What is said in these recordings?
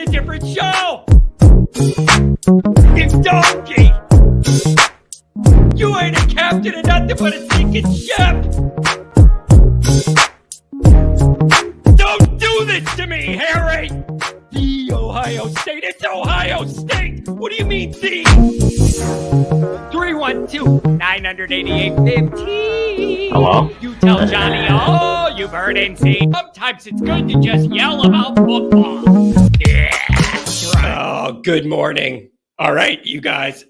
a different show. You donkey. You ain't a captain of nothing but a sinking ship. Don't do this to me, Harry. The Ohio State. It's Ohio State. What do you mean, the? 312-988-15. Hello? You tell Johnny all you've heard and seen. Sometimes it's good to just yell about football. Yeah, that's right. Oh, good morning. All right, you guys.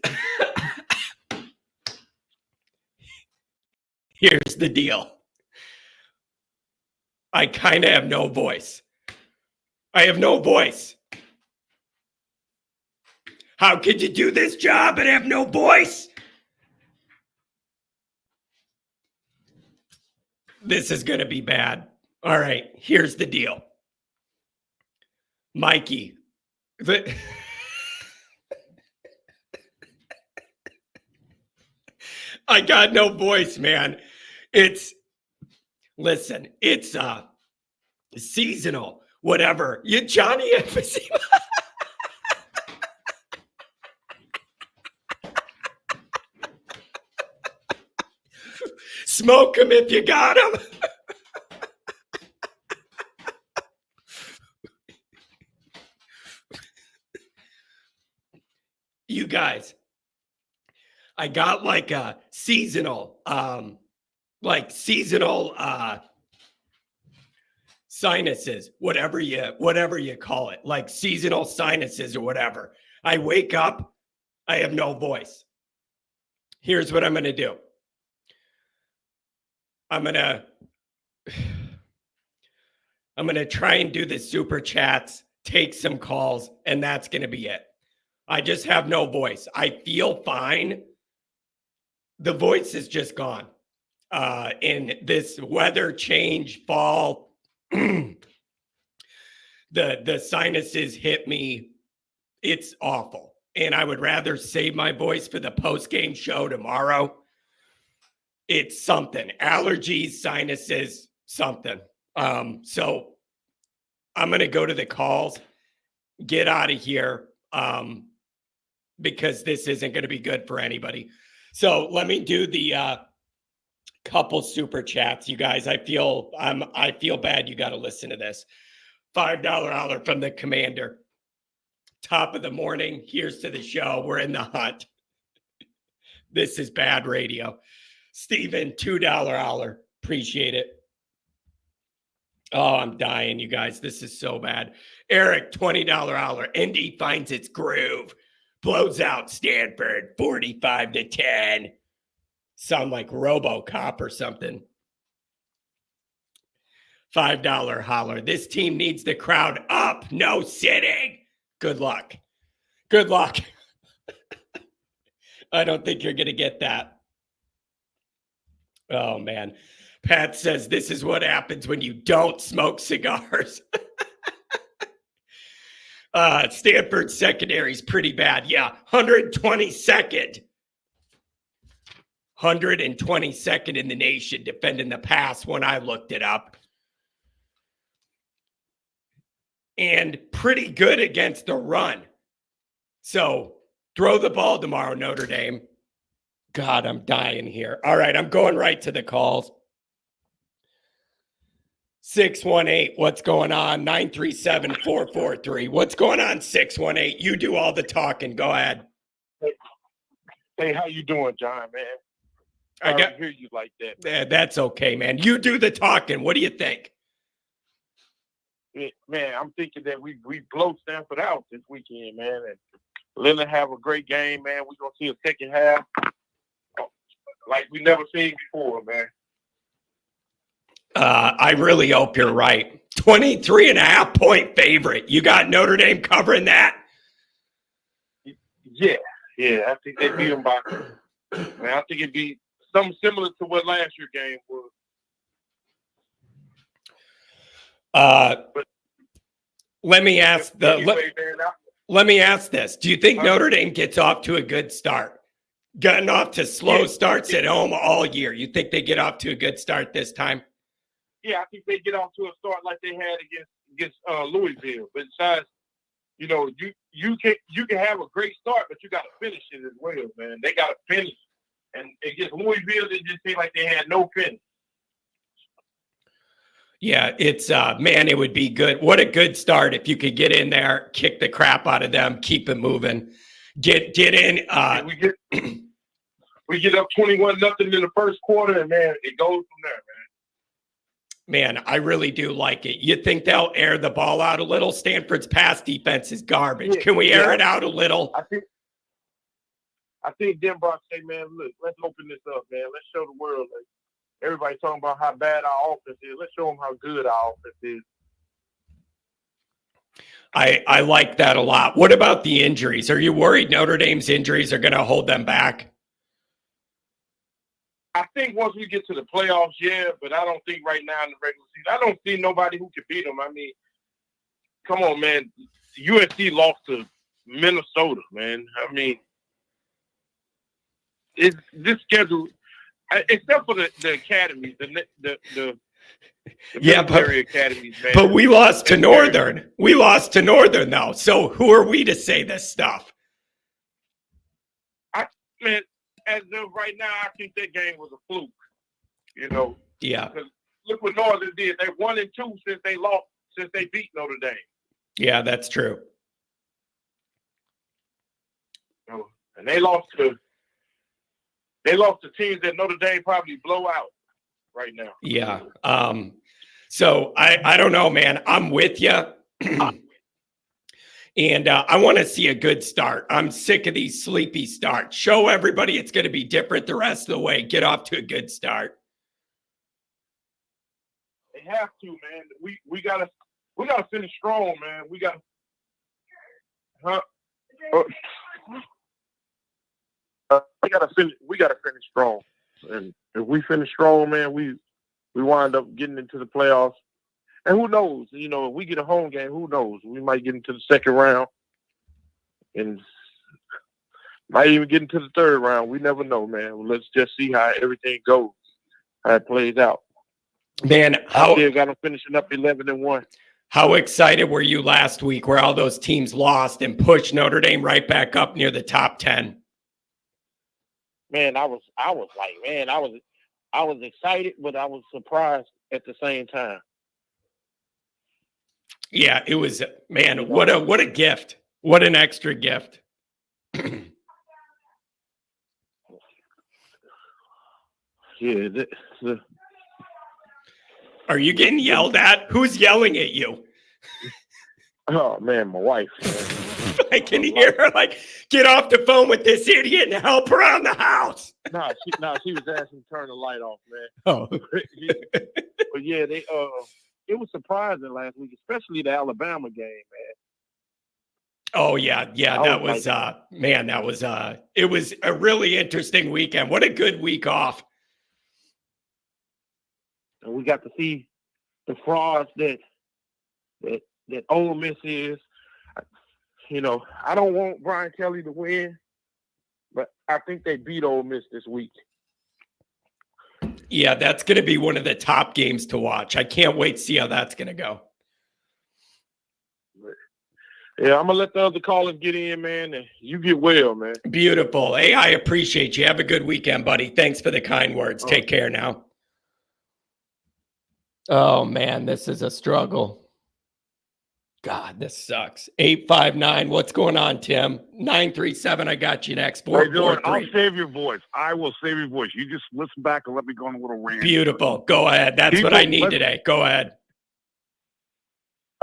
Here's the deal. I kind of have no voice. I have no voice. How could you do this job and have no voice? This is going to be bad. All right, here's the deal. Mikey. I got no voice, man. It's seasonal, whatever. You Johnny Emphysema. Smoke him if you got him. You guys, I got like a seasonal, sinuses, whatever you call it, like seasonal sinuses or whatever. I wake up, I have no voice. Here's what I'm going to do. I'm going to try and do the super chats, take some calls, and that's going to be it. I just have no voice. I feel fine. The voice is just gone. In this weather change, fall, the sinuses hit me. It's awful. And I would rather save my voice for the post-game show tomorrow. It's something. Allergies, sinuses, something. So I'm going to go to the calls, get out of here, because this isn't going to be good for anybody. So let me do the couple super chats, you guys. I feel bad. You got to listen to this. $5 holler from the commander. Top of the morning. Here's to the show. We're in the hunt. This is bad radio. Steven, $2 holler. Appreciate it. Oh, I'm dying, you guys. This is so bad. Eric, $20 holler. Indy finds its groove. Blows out Stanford 45-10. Sound like RoboCop or something. $5 holler. This team needs the crowd up. No sitting. Good luck. Good luck. I don't think you're going to get that. Oh, man. Pat says this is what happens when you don't smoke cigars. Stanford secondary is pretty bad. Yeah, 122nd. 122nd in the nation defending the pass when I looked it up. And pretty good against the run. So throw the ball tomorrow, Notre Dame. God, I'm dying here. All right, I'm going right to the calls. 618, what's going on? 937-443. What's going on, 618? You do all the talking. Go ahead. Hey, how you doing, John, man? I got to hear you like that. Yeah, that's okay, man. You do the talking. What do you think? Man, I'm thinking that we blow Stanford out this weekend, man, and let them have a great game, man. We're going to see a second half like we never seen before, man. I really hope you're right. 23.5 point favorite. You got Notre Dame covering that? Yeah. I think they beat them by. Man, I think it'd be something similar to what last year's game was. But let me ask let me ask this: do you think Notre Dame gets off to a good start? Gotten off to slow starts at home all year. You think they get off to a good start this time? Yeah, I think they get off to a start like they had against Louisville. But besides, you know, you can have a great start, but you got to finish it as well, man. They got to finish, and against Louisville, it just seemed like they had no finish. Yeah, it's man, it would be good. What a good start if you could get in there, kick the crap out of them, keep it moving, get in. We get up 21-0 in the first quarter, and man, it goes from there, man. Man, I really do like it. You think they'll air the ball out a little? Stanford's pass defense is garbage. Yeah, Can we air it out a little? I think Denbrock say, man, look, let's open this up, man. Let's show the world. Like, everybody's talking about how bad our offense is. Let's show them how good our offense is. I like that a lot. What about the injuries? Are you worried Notre Dame's injuries are going to hold them back? I think once we get to the playoffs, yeah, but I don't think right now in the regular season. I don't see nobody who can beat them. I mean, come on, man. USC lost to Minnesota, man. I mean, it's this schedule, except for the academies, the military academies, man. But we lost to Northern. We lost to Northern, though. So who are we to say this stuff? Man, as of right now, I think that game was a fluke. You know. Yeah. Look what Northern did. They're 1-2 since they beat Notre Dame. Yeah, that's true. And they lost to teams that Notre Dame probably blow out right now. Yeah. So I don't know, man. I'm with you. And I want to see a good start. I'm sick of these sleepy starts. Show everybody it's going to be different the rest of the way. Get off to a good start. They have to, man. We gotta finish strong, man. We gotta finish strong. And if we finish strong, man, we wind up getting into the playoffs. And who knows? You know, if we get a home game, who knows? We might get into the second round and might even get into the third round. We never know, man. Let's just see how everything goes, how it plays out. Man, I still got them finishing up 11-1. How excited were you last week where all those teams lost and pushed Notre Dame right back up near the top 10? Man, I was like, man, I was excited, but I was surprised at the same time. Yeah, it was, man, what a gift. What an extra gift. Yeah. Are you getting yelled at? Who's yelling at you? Oh, man, my wife. I can hear her like, get off the phone with this idiot and help around the house. She was asking to turn the light off, man. Oh. But yeah, it was surprising last week, especially the Alabama game, man. Oh yeah, that was man, that was it was a really interesting weekend. What a good week off. And we got to see the frauds that Ole Miss is. You know, I don't want Brian Kelly to win, but I think they beat Ole Miss this week. Yeah, that's going to be one of the top games to watch. I can't wait to see how that's going to go. Yeah, I'm going to let the other callers get in, man, and you get well, man. Beautiful. Hey, I appreciate you. Have a good weekend, buddy. Thanks for the kind words. Take care now. Oh, man, this is a struggle. God, this sucks. 859. What's going on, Tim? 937. I got you next. I'll save your voice. I will save your voice. You just listen back and let me go on a little rant. Beautiful. Go ahead. That's what I need today. Go ahead.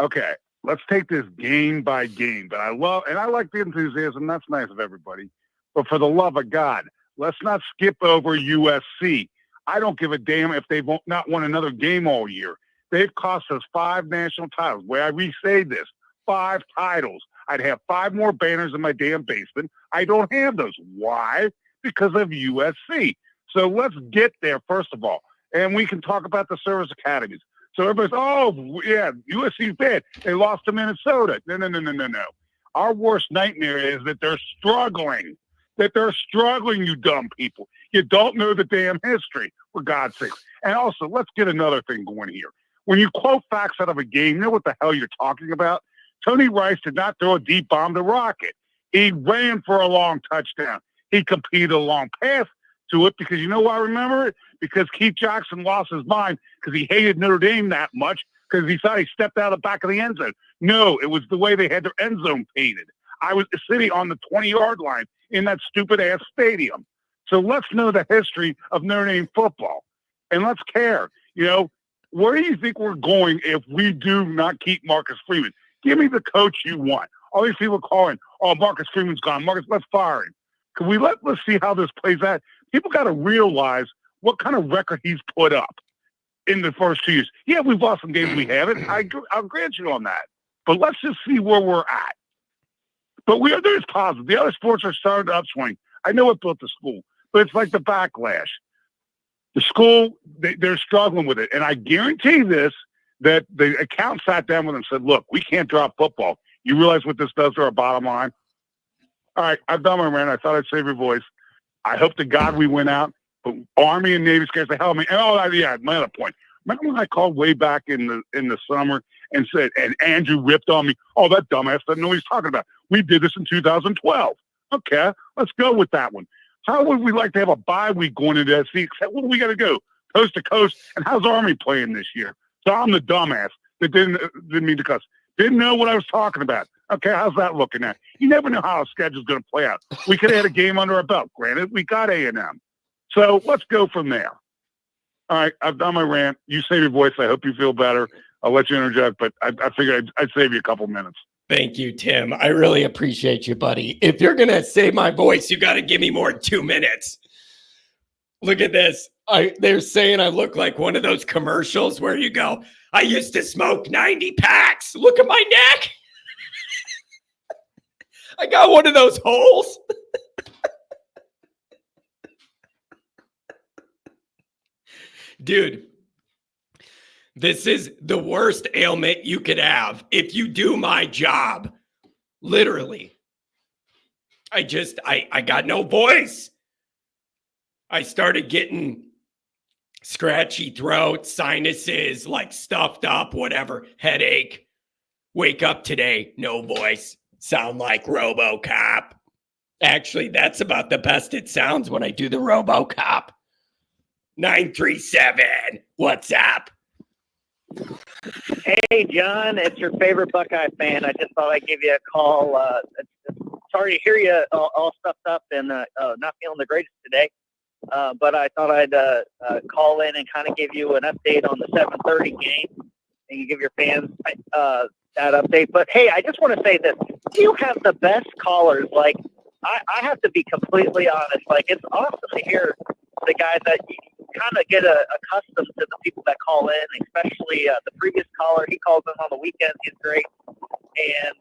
Okay. Let's take this game by game. But I like the enthusiasm. That's nice of everybody. But for the love of God, let's not skip over USC. I don't give a damn if they've not won another game all year. They've cost us 5 national titles. Where I re-say this, 5 titles. I'd have 5 more banners in my damn basement. I don't have those. Why? Because of USC. So let's get there, first of all. And we can talk about the service academies. So everybody's, oh, yeah, USC's bad. They lost to Minnesota. No. Our worst nightmare is that they're struggling. You dumb people. You don't know the damn history, for God's sake. And also, let's get another thing going here. When you quote facts out of a game, you know what the hell you're talking about? Tony Rice did not throw a deep bomb to Rocket. He ran for a long touchdown. He completed a long pass to it because you know why I remember it? Because Keith Jackson lost his mind because he hated Notre Dame that much because he thought he stepped out of the back of the end zone. No, it was the way they had their end zone painted. I was sitting on the 20-yard line in that stupid-ass stadium. So let's know the history of Notre Dame football. And let's care. You know, where do you think we're going if we do not keep Marcus Freeman? Give me the coach you want. All these people calling, oh, Marcus Freeman's gone. Marcus, let's fire him. Can we let's see how this plays out? People got to realize what kind of record he's put up in the first 2 years. Yeah, we've lost some games we haven't. I'll grant you on that. But let's just see where we're at. But there's positive. The other sports are starting to upswing. I know it built the school, but it's like the backlash. The school, they're struggling with it. And I guarantee this, that the account sat down with them and said, look, we can't drop football. You realize what this does to our bottom line? All right, I've done my rant. I thought I'd save your voice. I hope to God we went out. But Army and Navy scares the hell out of me. And yeah, my other point. Remember when I called way back in the summer and said, and Andrew ripped on me, oh, that dumbass doesn't know what he's talking about. We did this in 2012. Okay, let's go with that one. How would we like to have a bye week going into SC? Except what do we got to go? Coast to coast. And how's Army playing this year? So I'm the dumbass that didn't mean to cuss. Didn't know what I was talking about. Okay, how's that looking at? You never know how a schedule's going to play out. We could have had a game under our belt. Granted, we got A&M. So let's go from there. All right, I've done my rant. You save your voice. I hope you feel better. I'll let you interject, but I figured I'd save you a couple minutes. Thank you, Tim. I really appreciate you, buddy. If you're going to save my voice, you got to give me more than 2 minutes. Look at this. They're saying I look like one of those commercials where you go, I used to smoke 90 packs. Look at my neck. I got one of those holes. Dude, this is the worst ailment you could have if you do my job. Literally. I got no voice. I started getting scratchy throat, sinuses, like stuffed up, whatever, headache. Wake up today, no voice. Sound like RoboCop. Actually, that's about the best it sounds when I do the RoboCop. 937, what's up? Hey, John, it's your favorite Buckeye fan. I just thought I'd give you a call. Sorry to hear you all stuffed up and not feeling the greatest today. But I thought I'd call in and kind of give you an update on the 7:30 game and you give your fans that update. But, hey, I just want to say this. You have the best callers. Like, I have to be completely honest. Like, it's awesome to hear the guys that you kind of get accustomed to the people that call in, especially the previous caller. He calls in on the weekends. He's great. And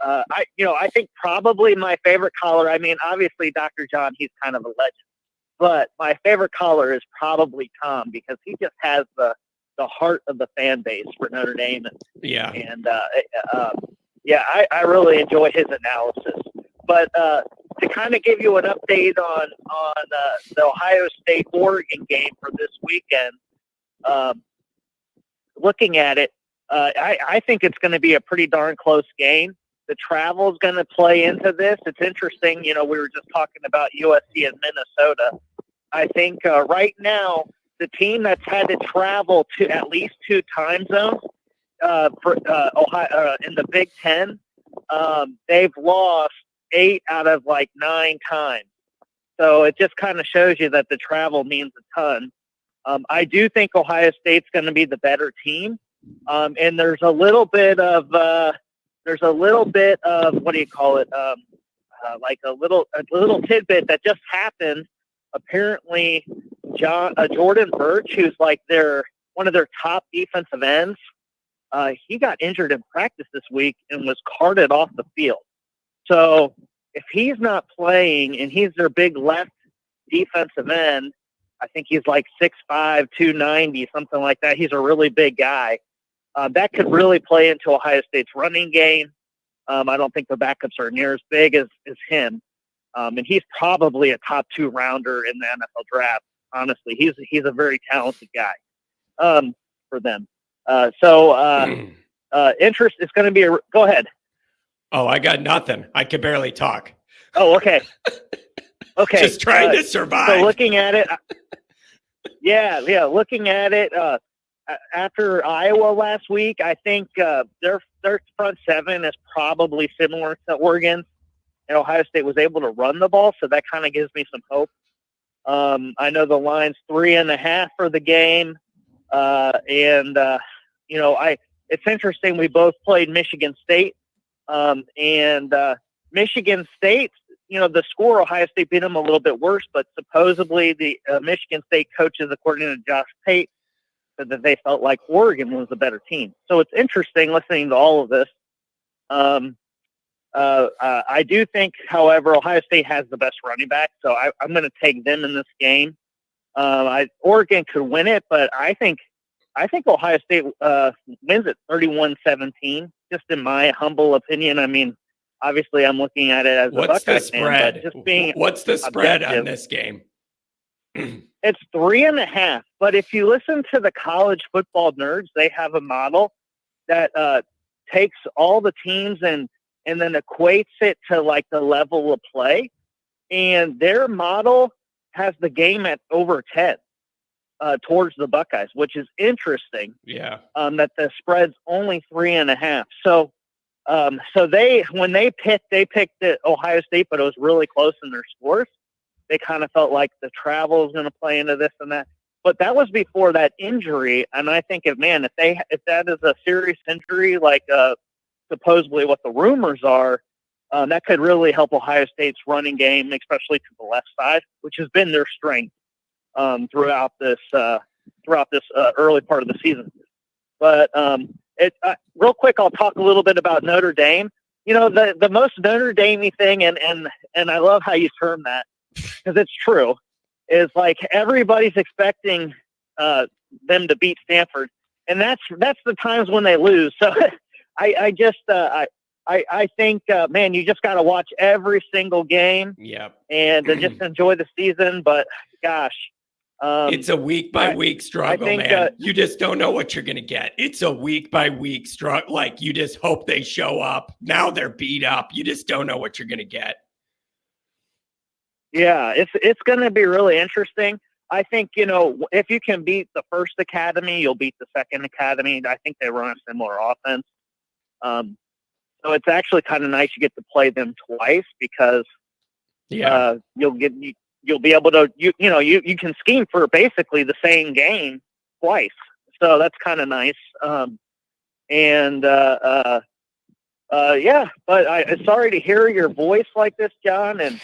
I think probably my favorite caller, I mean, obviously Dr. John, he's kind of a legend, but my favorite caller is probably Tom because he just has the heart of the fan base for Notre Dame. I really enjoy his analysis. But to kind of give you an update on the Ohio State-Oregon game for this weekend, looking at it, I think it's going to be a pretty darn close game. The travel is going to play into this. It's interesting. You know, we were just talking about USC and Minnesota. I think right now, the team that's had to travel to at least 2 time zones for Ohio in the Big Ten, they've lost 8 out of like 9 times. So it just kind of shows you that the travel means a ton. I do think Ohio State's going to be the better team. And there's a little bit of what do you call it? Like a little tidbit that just happened. Apparently, Jordan Birch, who's like one of their top defensive ends, he got injured in practice this week and was carted off the field. So if he's not playing and he's their big left defensive end, I think he's like 6'5", 290, something like that. He's a really big guy. That could really play into Ohio State's running game. I don't think the backups are near as big as him. And he's probably a top 2 rounder in the NFL draft. Honestly, he's a very talented guy for them. It's going to be go ahead. Oh, I got nothing. I can barely talk. Oh, okay. Okay. Just trying to survive. So looking at it, looking at it, after Iowa last week, I think their front seven is probably similar to Oregon, and Ohio State was able to run the ball, so that kind of gives me some hope. I know the line's 3.5 for the game, it's interesting. We both played Michigan State, and Michigan State, the score, Ohio State beat them a little bit worse, but supposedly the Michigan State coaches, according to Josh Tate, said that they felt like Oregon was the better team. So it's interesting listening to all of this. I do think, however, Ohio State has the best running back, so I'm going to take them in this game. Oregon could win it, but I think Ohio State wins it 31-17, just in my humble opinion. I mean, obviously, I'm looking at it as a Buckeye fan, but just being what's the spread objective, on this game? It's 3.5. But if you listen to the college football nerds, they have a model that takes all the teams and then equates it to like the level of play. And their model has the game at over 10 towards the Buckeyes, which is interesting. Yeah. That the spread's only 3.5. So when they picked the Ohio State, but it was really close in their scores. They kind of felt like the travel is going to play into this and that. But that was before that injury, and I think if that is a serious injury, like supposedly what the rumors are, that could really help Ohio State's running game, especially to the left side, which has been their strength throughout this early part of the season. But real quick, I'll talk a little bit about Notre Dame. The most Notre Dame-y thing, and I love how you term that, because it's true, is like everybody's expecting them to beat Stanford, and that's the times when they lose. So I think, man, you just got to watch every single game, and just enjoy the season. But gosh, it's a week by week struggle, man. You just don't know what you're gonna get. It's a week by week struggle. Like, you just hope they show up. Now they're beat up. You just don't know what you're gonna get. Yeah, it's going to be really interesting. I think, if you can beat the first academy, you'll beat the second academy. I think they run a similar offense. So it's actually kind of nice you get to play them twice, because you'll be able to, you can scheme for basically the same game twice. So that's kind of nice. But I'm sorry to hear your voice like this, John, and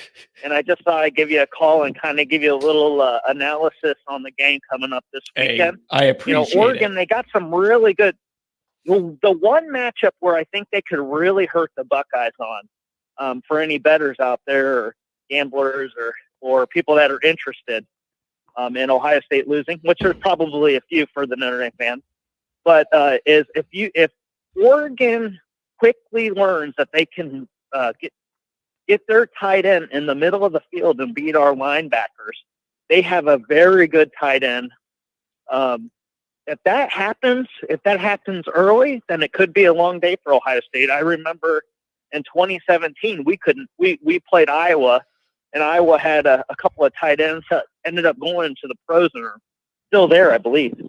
I just thought I'd give you a call and kind of give you a little analysis on the game coming up this weekend. I appreciate Oregon, they got some really good. The one matchup where I think they could really hurt the Buckeyes on, for any bettors out there, or gamblers, or people that are interested in Ohio State losing, which there's probably a few for the Notre Dame fans, but is if Oregon quickly learns that they can get their tight end in the middle of the field and beat our linebackers. They have a very good tight end. If that happens early, then it could be a long day for Ohio State. I remember in 2017 we played Iowa, and Iowa had a couple of tight ends that ended up going into the pros and are still there, I believe.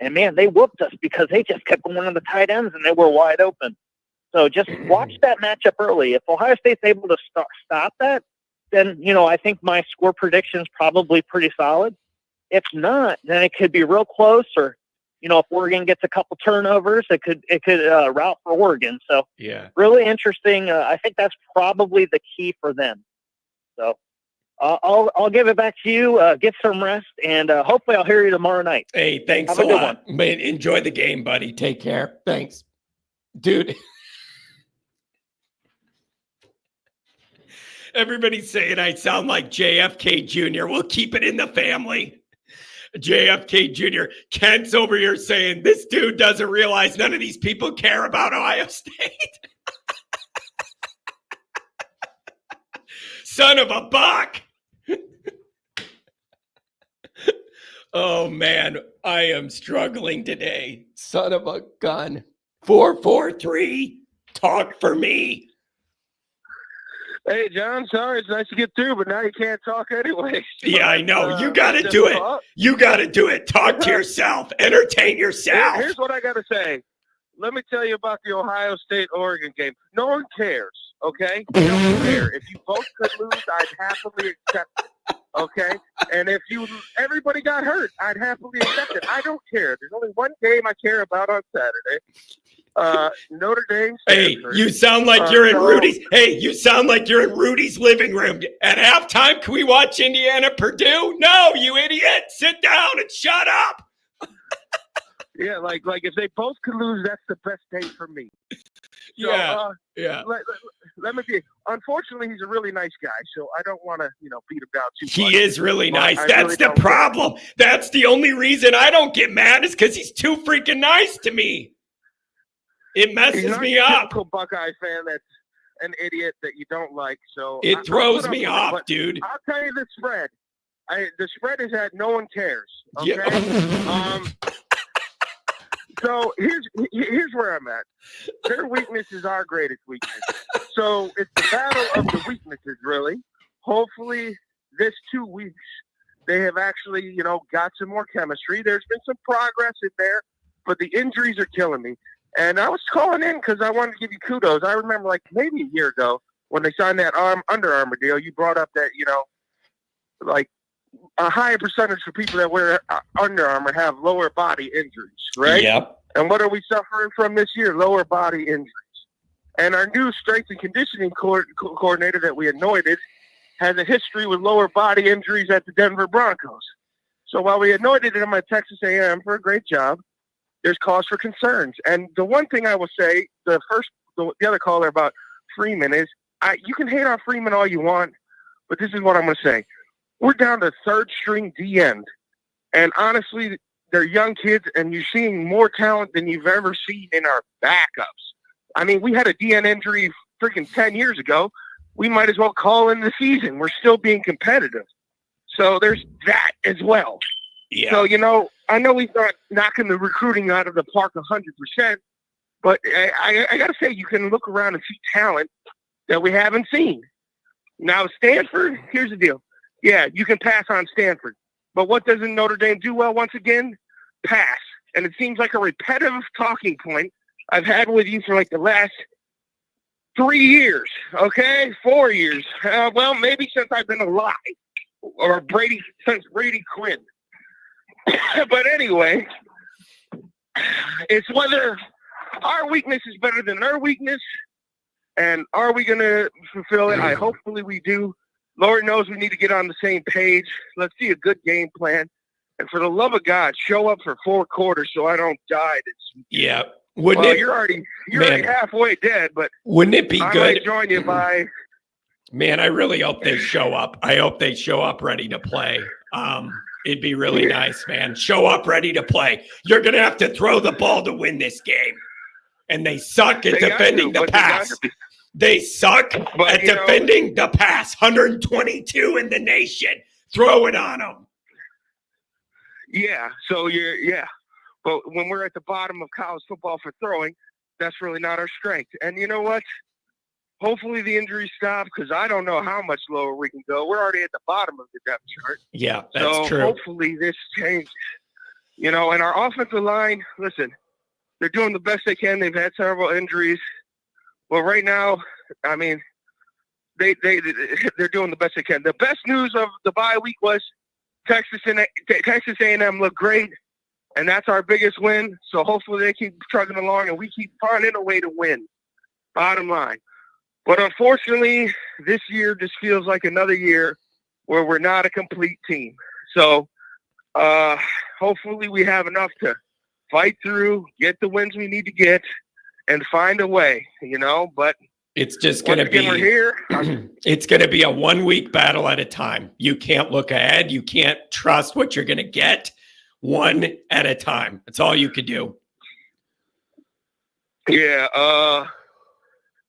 And man, they whooped us because they just kept going on the tight ends and they were wide open. So just watch that matchup early. If Ohio State's able to stop that, then, I think my score prediction is probably pretty solid. If not, then it could be real close, or, if Oregon gets a couple turnovers, it could route for Oregon. So really interesting. I think that's probably the key for them. So I'll give it back to you. Get some rest, and hopefully I'll hear you tomorrow night. Hey, thanks a lot. Man, enjoy the game, buddy. Take care. Thanks, dude. Everybody's saying I sound like JFK Jr. We'll keep it in the family. JFK Jr. Kent's over here saying this dude doesn't realize none of these people care about Ohio State. Son of a buck. Oh, man, I am struggling today. Son of a gun. 443. Talk for me. Hey, John, sorry, it's nice to get through, but now you can't talk anyway. Yeah, I know. You got to do it. You got to do it. Talk to yourself. Entertain yourself. Here's what I got to say. Let me tell you about the Ohio State-Oregon game. No one cares, okay? They don't care. If you both could lose, I'd happily accept it, okay? And if everybody got hurt, I'd happily accept it. I don't care. There's only one game I care about on Saturday. Notre Dame. Stanford. Hey, you sound like you're in Rudy's. Hey, you sound like you're in Rudy's living room. At halftime, can we watch Indiana Purdue? No, you idiot. Sit down and shut up. Yeah, like if they both could lose, that's the best day for me. So, yeah. Let me be. Unfortunately, he's a really nice guy, so I don't want to, beat him down too much. He is really nice. That's the problem. That's the only reason I don't get mad is because he's too freaking nice to me. It messes me up. Typical Buckeye fan that's an idiot that you don't like. So it throws me off, dude. I'll tell you the spread. The spread is that no one cares. Okay. Yeah. So here's where I'm at. Their weakness is our greatest weakness. So it's the battle of the weaknesses, really. Hopefully, this 2 weeks they have actually, got some more chemistry. There's been some progress in there, but the injuries are killing me. And I was calling in because I wanted to give you kudos. I remember, maybe a year ago when they signed that Under Armour deal, you brought up that, a higher percentage of people that wear Under Armour have lower body injuries, right? Yep. And what are we suffering from this year? Lower body injuries. And our new strength and conditioning coordinator that we anointed has a history with lower body injuries at the Denver Broncos. So while we anointed him at Texas A&M for a great job, there's cause for concerns. And the one thing I will say, the other caller about Freeman is, you can hate on Freeman all you want, but this is what I'm going to say. We're down to third string D end. And honestly, they're young kids, and you're seeing more talent than you've ever seen in our backups. I mean, we had a DN injury freaking 10 years ago. We might as well call in the season. We're still being competitive. So there's that as well. Yeah. So, I know he's not knocking the recruiting out of the park 100%, but I got to say, you can look around and see talent that we haven't seen. Now, Stanford, here's the deal. Yeah, you can pass on Stanford. But what doesn't Notre Dame do well once again? Pass. And it seems like a repetitive talking point I've had with you for the last 3 years, okay? 4 years. Well, maybe since I've been alive. Or since Brady Quinn. But anyway, it's whether our weakness is better than their weakness, and are we going to fulfill it? Hopefully we do. Lord knows we need to get on the same page. Let's see a good game plan. And for the love of God, show up for 4 quarters so I don't die. Yeah. You're already halfway dead, but wouldn't it be I good? might join you by. Man, I really hope they show up. I hope they show up ready to play. It'd be really nice, man. Show up ready to play. You're going to have to throw the ball to win this game. And they suck at defending the pass. They suck at defending the pass. 122 in the nation. Throw it on them. Yeah. So but when we're at the bottom of college football for throwing, that's really not our strength. And you know what? Hopefully the injuries stop, because I don't know how much lower we can go. We're already at the bottom of the depth chart. Yeah, that's true. Hopefully this changes. And our offensive line, listen, they're doing the best they can. They've had several injuries. Well, right now, I mean, they're doing the best they can. The best news of the bye week was Texas A&M looked great, and that's our biggest win. So hopefully they keep trucking along, and we keep finding a way to win. Bottom line. But unfortunately, this year just feels like another year where we're not a complete team. So hopefully we have enough to fight through, get the wins we need to get, and find a way, But it's just going to be we're here. It's going to be a 1 week battle at a time. You can't look ahead. You can't trust what you're going to get. One at a time. That's all you could do. Yeah.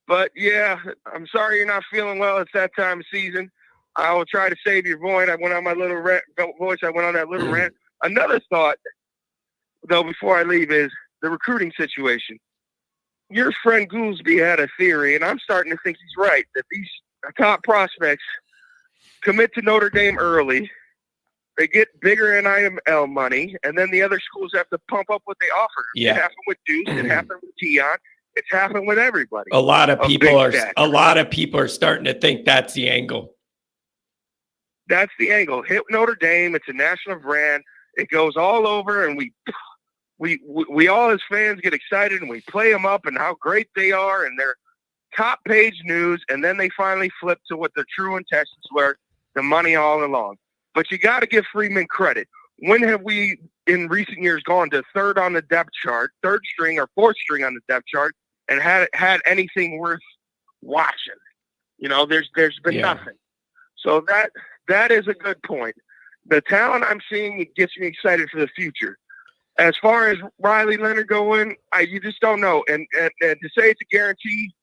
But yeah, I'm sorry you're not feeling well. It's that time of season. I will try to save your voice. I went on that little rant. Another thought, though, before I leave, is the recruiting situation. your friend Goolsby had a theory, and I'm starting to think he's right, that these top prospects commit to Notre Dame early. They get bigger NIL money, and then the other schools have to pump up what they offer. Yeah. It happened with Deuce. It happened with Tion. It's happened with everybody. A lot of people are starting to think that's the angle. That's the angle. Hit Notre Dame. It's a national brand. It goes all over, and we all as fans get excited, and we play them up and how great they are, and they're top page news, and then they finally flip to what their true intentions were, the money all along. But you got to give Freeman credit. When have we, in recent years, gone to third on the depth chart, third string or fourth string on the depth chart, and had anything worth watching? You know, there's been nothing. So that is a good point. The talent I'm seeing gets me excited for the future. As far as Riley Leonard going, you just don't know. And to say it's a guarantee,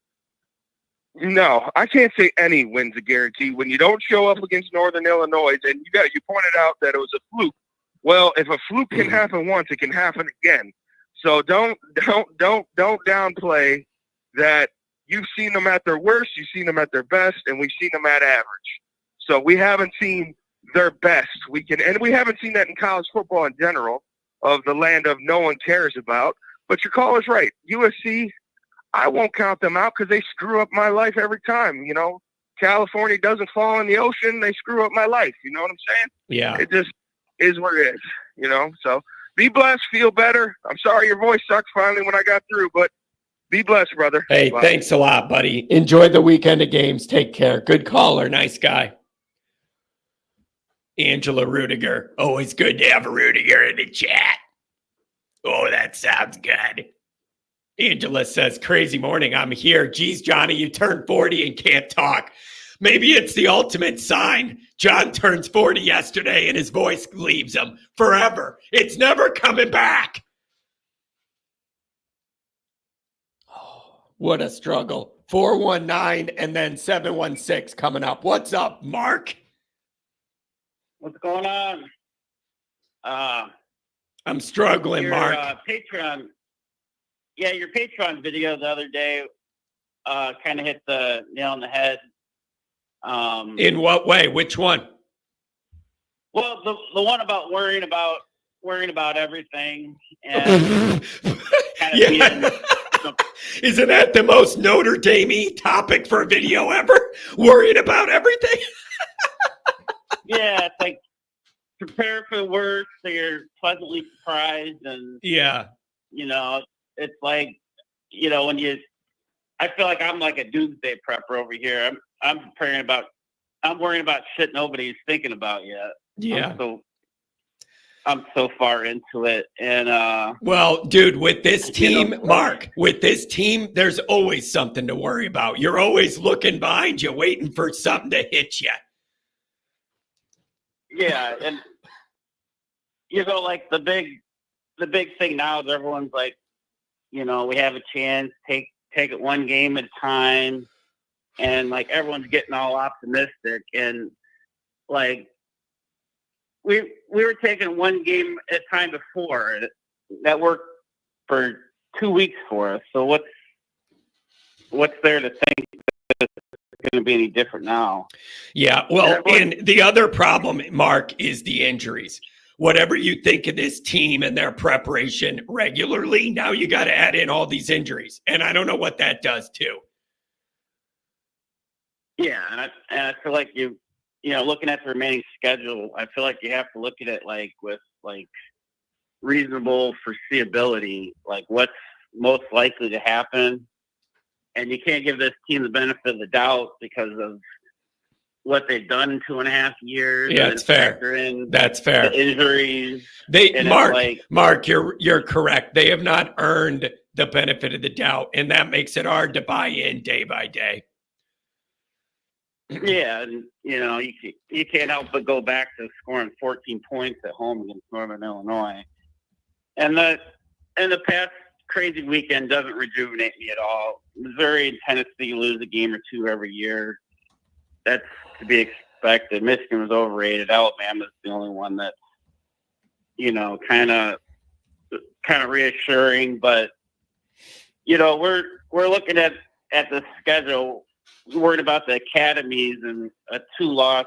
no, I can't say any win's a guarantee. When you don't show up against Northern Illinois, and you pointed out that it was a fluke. Well, if a fluke can happen once, it can happen again. So don't downplay that. You've seen them at their worst, you've seen them at their best, and we've seen them at average. So we haven't seen their best. And we haven't seen that in college football in general, of the land of no one cares about. But your call is right. USC, I won't count them out because they screw up my life every time. You know, California doesn't fall in the ocean. They screw up my life. You know what I'm saying? Yeah. It just is what it is, you know? So be blessed, feel better. I'm sorry your voice sucked finally when I got through, but be blessed, brother. Hey, Bye. Thanks a lot, buddy. Enjoy the weekend of games. Take care. Good caller. Nice guy. Angela Rudiger. Always good to have a Rudiger in the chat. Oh, that sounds good. Angela says, crazy morning. I'm here. Geez, Johnny, you turned 40 and can't talk. Maybe it's the ultimate sign. John turns 40 yesterday and his voice leaves him forever. It's never coming back. Oh, what a struggle. 419 and then 716 coming up. What's up, Mark? What's going on? I'm struggling, Mark. Patreon. Yeah, your Patreon video the other day kind of hit the nail on the head. In what way? Which one? Well, the one about worrying about everything and kind of being. Isn't that the most Notre Dame-y topic for a video ever? Worried about everything? Yeah, it's like prepare for the worst so you're pleasantly surprised. And, you know, it's like, you know, I feel like I'm like a doomsday prepper over here. I'm worrying about shit nobody's thinking about yet. Yeah. I'm so far into it. And well, dude, with this team, you know, Mark, with this team, there's always something to worry about. You're always looking behind you, waiting for something to hit you. Yeah, and you know, like the big thing now is everyone's like, you know, we have a chance, take it one game at a time, and like everyone's getting all optimistic, and like we were taking one game at a time before. That worked for 2 weeks for us. So what's there to think it's going to be any different now? Yeah, well, and the other problem, Mark, is the injuries. Whatever you think of this team and their preparation regularly, now you got to add in all these injuries. And I don't know what that does too. Yeah, and I feel like you know, looking at the remaining schedule, I feel like you have to look at it like with like reasonable foreseeability, like what's most likely to happen. And you can't give this team the benefit of the doubt because of what they've done in 2.5 years. Yeah, it's fair. That's fair. The injuries. Mark, you're correct. They have not earned the benefit of the doubt, and that makes it hard to buy in day by day. Yeah, and you know, you can't help but go back to scoring 14 points at home against Northern Illinois. And the past crazy weekend doesn't rejuvenate me at all. Missouri and Tennessee lose a game or two every year. That's to be expected. Michigan was overrated. Alabama's the only one that, you know, kind of reassuring. But, you know, we're we're looking at the schedule, worried about the academies and a 2-loss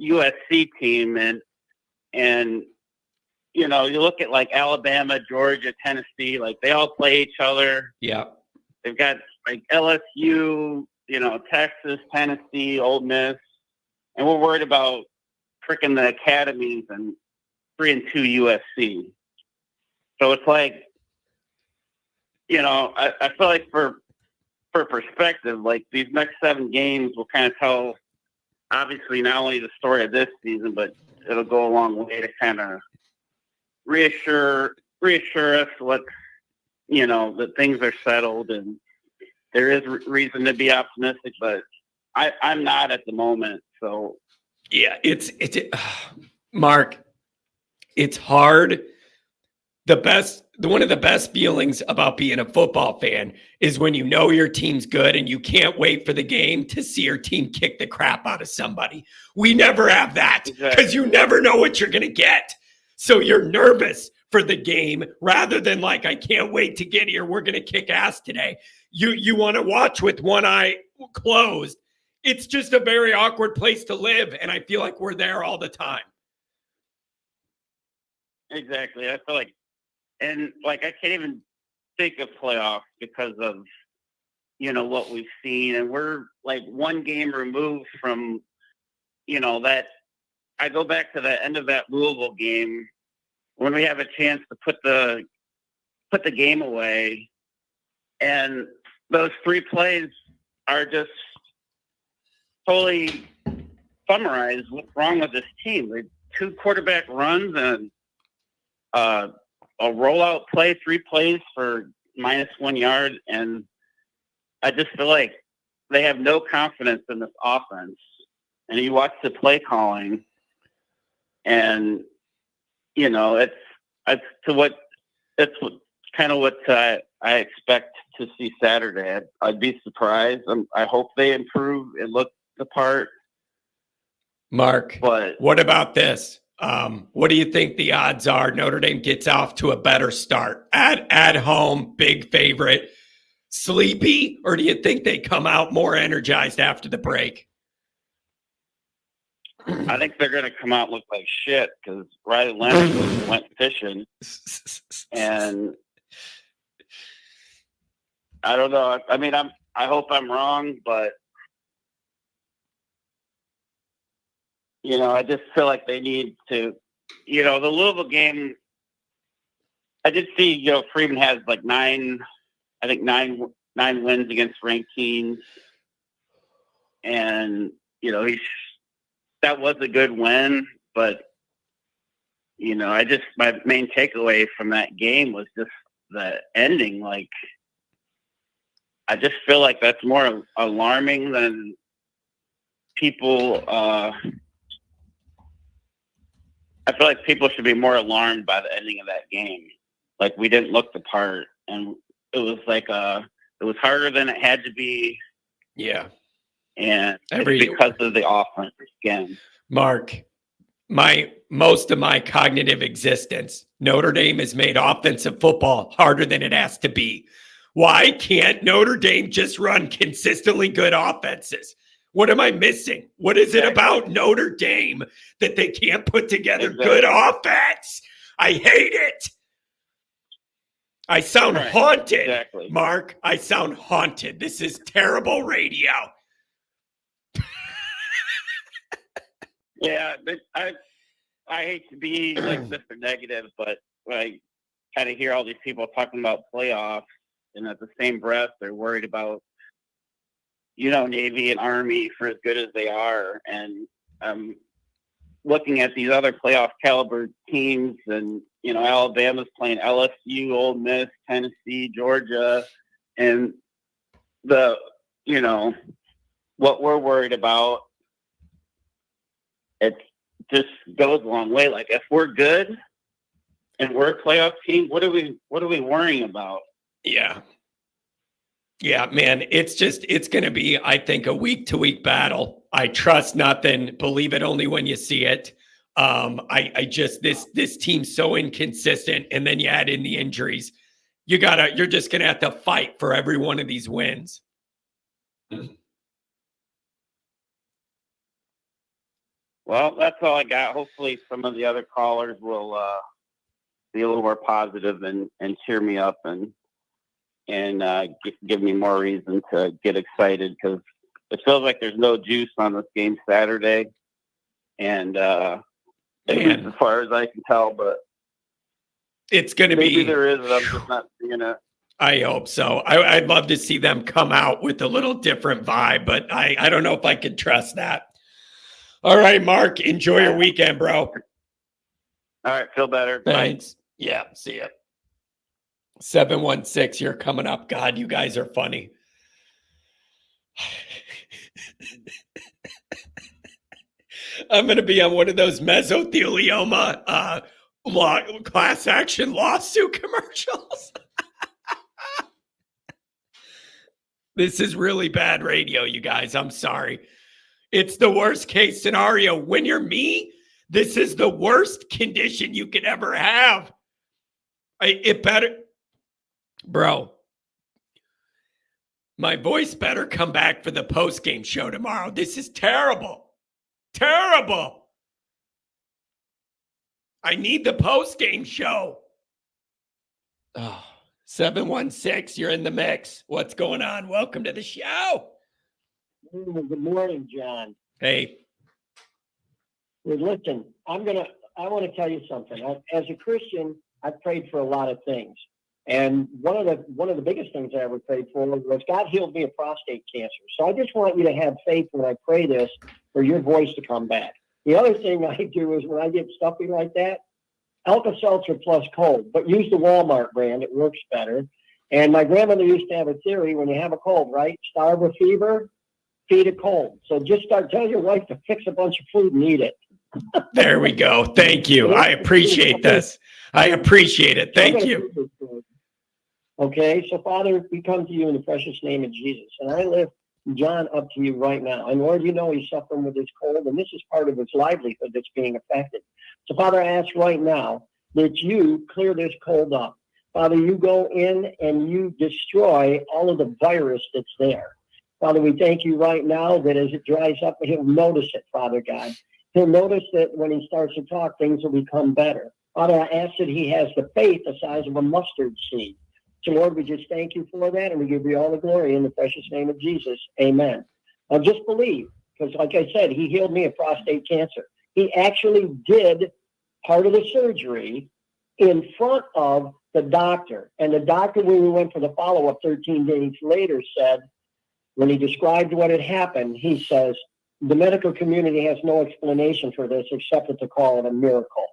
USC team, and you know, you look at like Alabama, Georgia, Tennessee, like they all play each other. Yeah. They've got like LSU, you know, Texas, Tennessee, Ole Miss, and we're worried about freaking the academies and 3-2 USC. So it's like, you know, I feel like for perspective, like these next 7 games will kind of tell, obviously, not only the story of this season, but it'll go a long way to kind of reassure us what, you know, that things are settled and there is reason to be optimistic, but I'm not at the moment. So yeah, it's Mark, it's hard. One of the best feelings about being a football fan is when you know your team's good and you can't wait for the game to see your team kick the crap out of somebody. We never have that because you never know what you're going to get. So you're nervous for the game rather than like, I can't wait to get here. We're going to kick ass today. You want to watch with one eye closed. It's just a very awkward place to live. And I feel like we're there all the time. Exactly. I feel like, and like, I can't even think of playoffs because of, you know, what we've seen. And we're like one game removed from, you know, that I go back to the end of that Louisville game when we have a chance to put the game away. And those 3 plays are just totally summarize what's wrong with this team. They 2 quarterback runs and a rollout play, 3 plays for -1 yard. And I just feel like they have no confidence in this offense. And you watch the play calling and, you know, it's kind of what I expect to see Saturday. I'd be surprised. I hope they improve and look the part. Mark, but what about this? What do you think the odds are Notre Dame gets off to a better start? At home, big favorite, sleepy, or do you think they come out more energized after the break? I think they're going to come out and look like shit because Riley Leonard went fishing. And I don't know. I mean, I hope I'm wrong, but you know, I just feel like they need to, you know, the Louisville game, I did see, you know, Freeman has like 9 wins against ranked teams. And, you know, that was a good win, but, you know, my main takeaway from that game was just the ending. Like, I just feel like that's more alarming than people, I feel like people should be more alarmed by the ending of that game. Like, we didn't look the part, and it was like it was harder than it had to be. Yeah. And it's because of the offense again. Mark, most of my cognitive existence, Notre Dame has made offensive football harder than it has to be. Why can't Notre Dame just run consistently good offenses? What am I missing? What is it about Notre Dame that they can't put together good offense? I hate it. I sound haunted, Mark. I sound haunted. This is terrible radio. Yeah, but I hate to be like Mr. Negative, but I kind of hear all these people talking about playoffs, and at the same breath, they're worried about, you know, Navy and Army for as good as they are. And looking at these other playoff caliber teams, and, you know, Alabama's playing LSU, Ole Miss, Tennessee, Georgia, and you know, what we're worried about, it just goes a long way. Like, if we're good and we're a playoff team, what are we worrying about? Yeah. Yeah, man, it's going to be, I think, a week-to-week battle. I trust nothing. Believe it only when you see it. This team's so inconsistent, and then you add in the injuries. You're just going to have to fight for every one of these wins. Well, that's all I got. Hopefully some of the other callers will be a little more positive and cheer me up and give me more reason to get excited, because it feels like there's no juice on this game Saturday. And at least as far as I can tell, but it's going to be. Maybe there is, and I'm just not seeing it. I hope so. I'd love to see them come out with a little different vibe, but I don't know if I can trust that. All right, Mark, enjoy your weekend, bro. All right, feel better. Thanks. Bye. Yeah, see ya. 716, you're coming up. God, you guys are funny. I'm going to be on one of those mesothelioma class action lawsuit commercials. This is really bad radio, you guys. I'm sorry. It's the worst case scenario. When you're me, this is the worst condition you could ever have. Bro, my voice better come back for the post-game show tomorrow. This is terrible. Terrible. I need the post-game show. Oh, 716, you're in the mix. What's going on? Welcome to the show. Good morning, John. Hey. Well, listen, I want to tell you something. As a Christian, I've prayed for a lot of things. And one of the biggest things I ever prayed for was God healed me of prostate cancer. So I just want you to have faith when I pray this for your voice to come back. The other thing I do is when I get stuffy like that, Alka-Seltzer plus cold, but use the Walmart brand. It works better. And my grandmother used to have a theory: when you have a cold, right? Starve a fever, feed a cold. So just tell your wife to fix a bunch of food and eat it. There we go. Thank you. I appreciate this. I appreciate it. Thank you. Okay, so Father, we come to you in the precious name of Jesus. And I lift John up to you right now. And Lord, you know he's suffering with his cold, and this is part of his livelihood that's being affected. So Father, I ask right now that you clear this cold up. Father, you go in and you destroy all of the virus that's there. Father, we thank you right now that as it dries up, he'll notice it, Father God. He'll notice that when he starts to talk, things will become better. Father, I ask that he has the faith the size of a mustard seed. So, Lord, we just thank you for that, and we give you all the glory in the precious name of Jesus. Amen. Now, just believe, because like I said, he healed me of prostate cancer. He actually did part of the surgery in front of the doctor. And the doctor, when we went for the follow-up 13 days later, said, when he described what had happened, he says, the medical community has no explanation for this except to call it a miracle.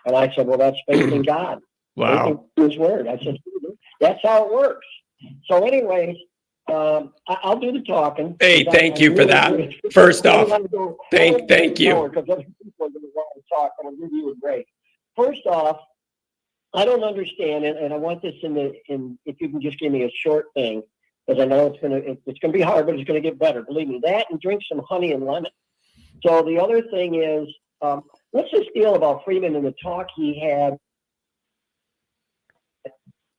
And I said, well, that's faith in God. Wow. Faith in his word. I said, that's how it works. So anyways, I'll do the talking. Hey, thank you for that. First off, thank you. Because other people are going to want to talk, and I'll give you a break. First off, I don't understand it, and I want this in if you can just give me a short thing, because I know it's gonna be hard, but it's gonna get better. Believe me, that and drink some honey and lemon. So the other thing is, what's this deal about Freeman and the talk he had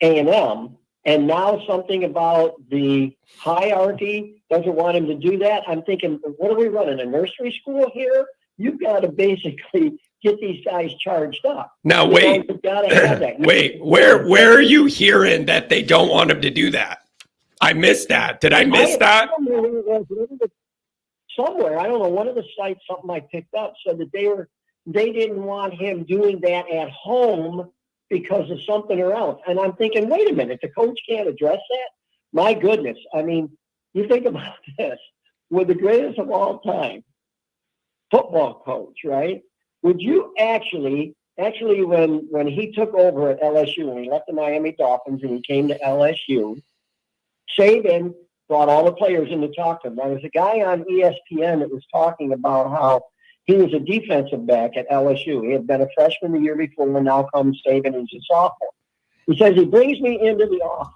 A&M, and now something about the hierarchy doesn't want him to do that? I'm thinking, what are we running, a nursery school here? You've got to basically get these guys charged up. Now, wait, wait, where are you hearing that they don't want him to do that? I missed that. Did I miss that? Somewhere, I don't know, one of the sites, something I picked up said that they didn't want him doing that at home because of something or else. And I'm thinking, wait a minute, the coach can't address that? My goodness. I mean, you think about this, with the greatest of all time, football coach, right? Would you actually when he took over at LSU, when he left the Miami Dolphins and he came to LSU, Saban brought all the players in to talk to him. There was a guy on ESPN that was talking about how he was a defensive back at LSU. He had been a freshman the year before, and now comes Saban, and he's a sophomore. He says, he brings me into the office.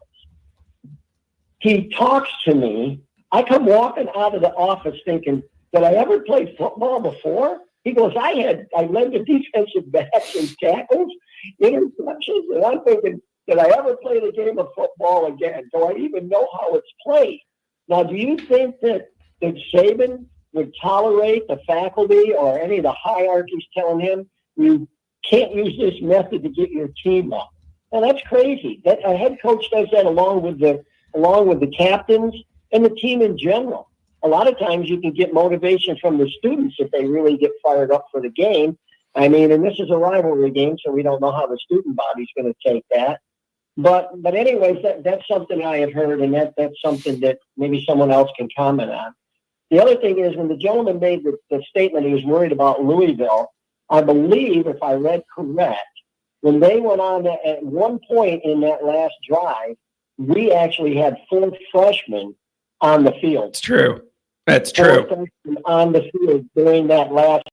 He talks to me. I come walking out of the office thinking, did I ever play football before? He goes, I led the defensive backs and tackles, interceptions, and I'm thinking, did I ever play the game of football again? Do I even know how it's played? Now, do you think that Saban would tolerate the faculty or any of the hierarchies telling him you can't use this method to get your team up? Now, that's crazy. That a head coach does that along with the captains and the team in general. A lot of times you can get motivation from the students if they really get fired up for the game. I mean, and this is a rivalry game, so we don't know how the student body's going to take that. But anyways, that's something I have heard, and that's something that maybe someone else can comment on. The other thing is when the gentleman made the statement he was worried about Louisville, I believe, if I read correct, when they went on at one point in that last drive, we actually had 4 freshmen on the field. It's true. That's true. 4 freshmen on the field during that last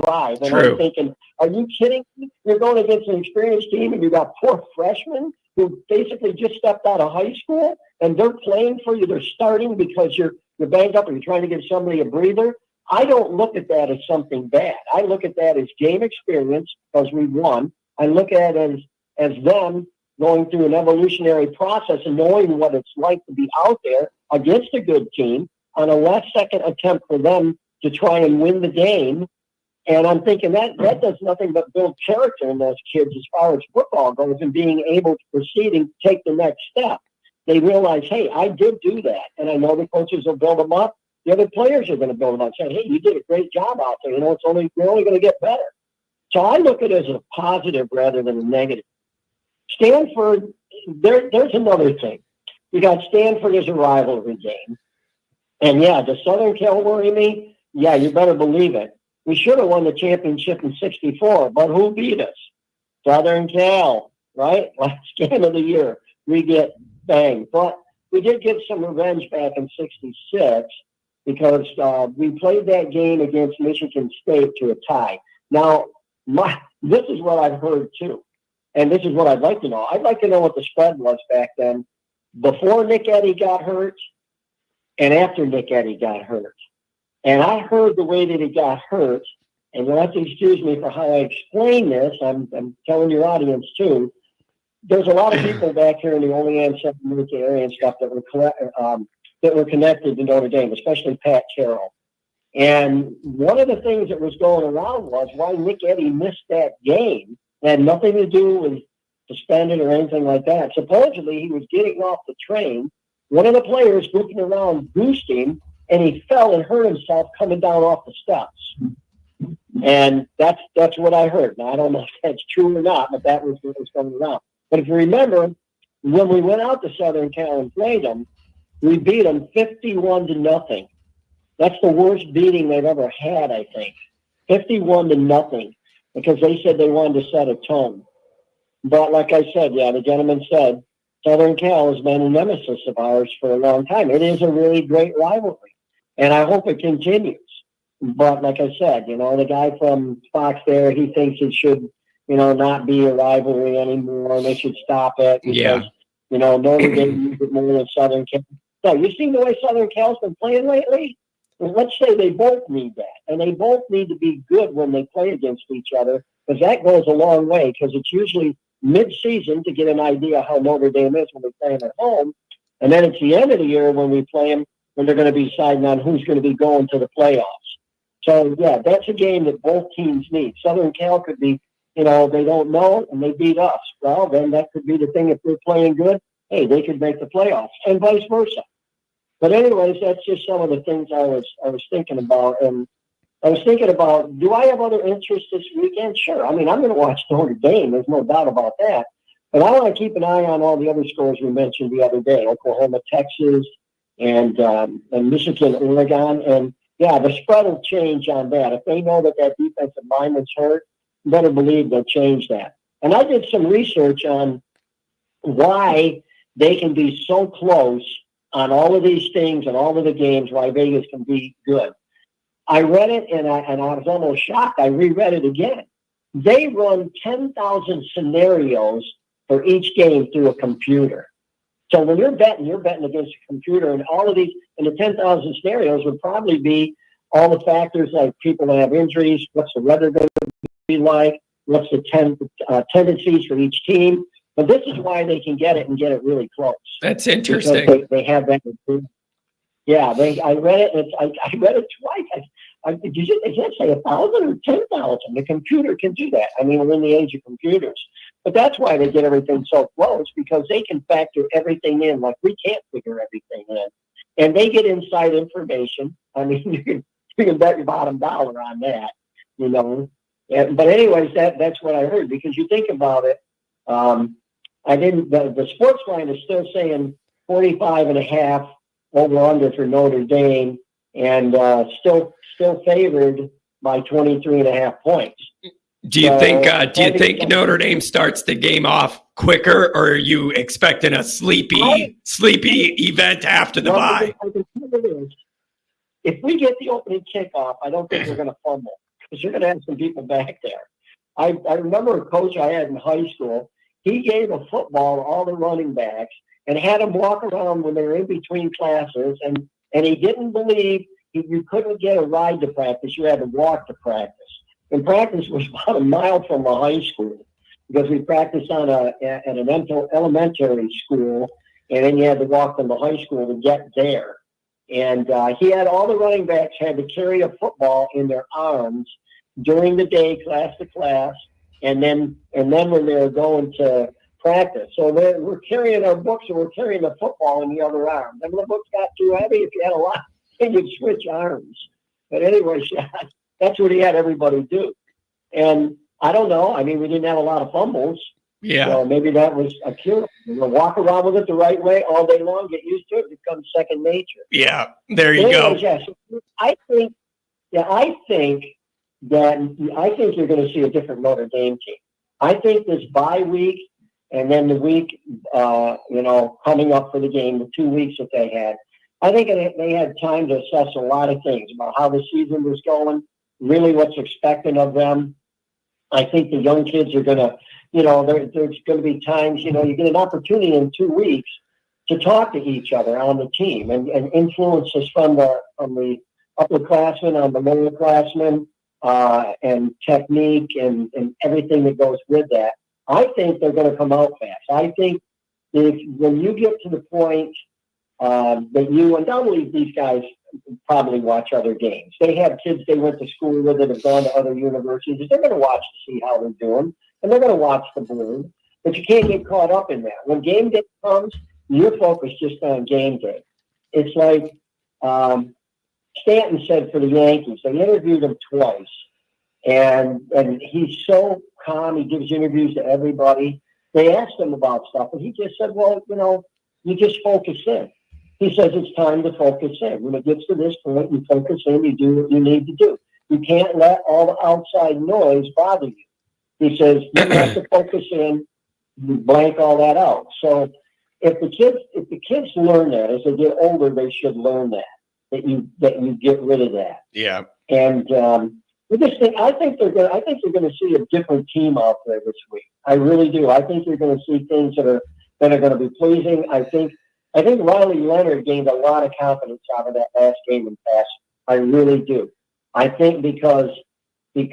drive. And True. I'm thinking, are you kidding me? You're going against an experienced team and you got 4 freshmen who basically just stepped out of high school and they're playing for you. They're starting because you're banged up or you're trying to give somebody a breather. I don't look at that as something bad. I look at that as game experience because we won. I look at it as them going through an evolutionary process and knowing what it's like to be out there against a good team on a last-second attempt for them to try and win the game. And I'm thinking that does nothing but build character in those kids as far as football goes and being able to proceed and take the next step. They realize, hey, I did do that. And I know the coaches will build them up. The other players are going to build them up, saying, hey, you did a great job out there. You know, we're only going to get better. So I look at it as a positive rather than a negative. Stanford, there's another thing. You got Stanford as a rivalry game. And, yeah, does Southern Cal worry me? Yeah, you better believe it. We should have won the championship in '64, but who beat us? Southern Cal, right? Last game of the year, we get banged. But we did get some revenge back in '66 because we played that game against Michigan State to a tie. Now, this is what I've heard too, and this is what I'd like to know. I'd like to know what the spread was back then, before Nick Eddy got hurt and after Nick Eddy got hurt. And I heard the way that he got hurt, and you'll have to excuse me for how I explain this. I'm telling your audience too. There's a lot of people back here in the Olean Central area and stuff that were connected to Notre Dame, especially Pat Carroll. And one of the things that was going around was why Nick Eddy missed that game. It had nothing to do with suspended or anything like that. Supposedly, he was getting off the train. One of the players goofing around goosed him, and he fell and hurt himself coming down off the steps. And that's what I heard. Now, I don't know if that's true or not, but that was what was going around. But if you remember, when we went out to Southern Cal and played them, we beat them 51-0. That's the worst beating they've ever had, I think. 51-0, because they said they wanted to set a tone. But like I said, yeah, the gentleman said, Southern Cal has been a nemesis of ours for a long time. It is a really great rivalry, and I hope it continues. But like I said, the guy from Fox there, he thinks it should, not be a rivalry anymore, and they should stop it because, Notre Dame needs it more than Southern Cal. So you seen the way Southern Cal's been playing lately? Well, let's say they both need that, and they both need to be good when they play against each other, because that goes a long way, because it's usually mid-season to get an idea how Notre Dame is when we play them at home, and then it's the end of the year when we play them, when they're going to be deciding on who's going to be going to the playoffs. So, yeah, that's a game that both teams need. Southern Cal could be, they don't know, and they beat us. Well, then that could be the thing. If they're playing good, hey, they could make the playoffs, and vice versa. But anyways, that's just some of the things I was thinking about. And I was thinking about, do I have other interests this weekend? Sure. I mean, I'm going to watch Notre Dame. There's no doubt about that. But I want to keep an eye on all the other scores we mentioned the other day, Oklahoma, Texas, and Michigan, Oregon. And, yeah, the spread will change on that. If they know that defensive lineman's hurt, you better believe they'll change that. And I did some research on why they can be so close on all of these things and all of the games, why Vegas can be good. I read it, and I was almost shocked. I reread it again. They run 10,000 scenarios for each game through a computer. So when you're betting against a computer, and all of these, and the 10,000 scenarios would probably be all the factors like people that have injuries, what's the weather going to be like, what's the tendencies for each team, But this is why they can get it and get it really close. That's Because interesting. they have that. Yeah, I read it. I read it twice. They can't say 1,000 or 10,000. The computer can do that. I mean, we're in the age of computers. But that's why they get everything so close, because they can factor everything in like we can't figure everything in. And they get inside information. I mean, you can bet your bottom dollar on that, you know. But anyways, that's what I heard, because you think about it. The sports line is still saying 45.5 over under for Notre Dame, and still favored by 23.5 points. Do you think Notre Dame starts the game off quicker, or are you expecting a sleepy event after the bye? If we get the opening kickoff, I don't think we're going to fumble, because you're going to have some people back there. I remember a coach I had in high school. He gave a football to all the running backs and had them walk around when they were in between classes, and he didn't believe you couldn't get a ride to practice. You had to walk to practice. And practice was about a mile from the high school, because we practiced at an elementary school, and then you had to walk from the high school to get there. And he had all the running backs had to carry a football in their arms during the day, class to class, and then when they were going to practice. So we're carrying our books, and we're carrying the football in the other arm. And the books got too heavy. If you had a lot, then you'd switch arms. But anyway, that's what he had everybody do. And I don't know. I mean, we didn't have a lot of fumbles. Yeah. So maybe that was a cure. Walk around with it the right way all day long, get used to it, it becomes second nature. Yeah. There you go. Yes, I think you're going to see a different Notre Dame team. I think this bye week and then the week, coming up for the game, the 2 weeks that they had, I think they had time to assess a lot of things about how the season was going, really what's expected of them. I think the young kids are going to, there's going to be times, you get an opportunity in 2 weeks to talk to each other on the team and influences from the upperclassmen on the lowerclassmen, and technique and everything that goes with that. I think they're going to come out fast. I think when you get to the point that undoubtedly these guys probably watch other games. They have kids they went to school with that have gone to other universities. They're going to watch to see how they're doing, and they're going to watch the board. But you can't get caught up in that. When game day comes, you're focused just on game day. It's like Stanton said for the Yankees. They interviewed him twice, and he's so calm. He gives interviews to everybody. They asked him about stuff, and he just said, well, you just focus in. He says it's time to focus in. When it gets to this point, you focus in, you do what you need to do. You can't let all the outside noise bother you. He says you have to focus in, you blank all that out. So if the kids learn that as they get older, they should learn that you get rid of that. Yeah. And I think you're going to see a different team out there this week. I really do. I think you're going to see things that are going to be pleasing. I think Riley Leonard gained a lot of confidence out of that last game in passing. I really do. I think because they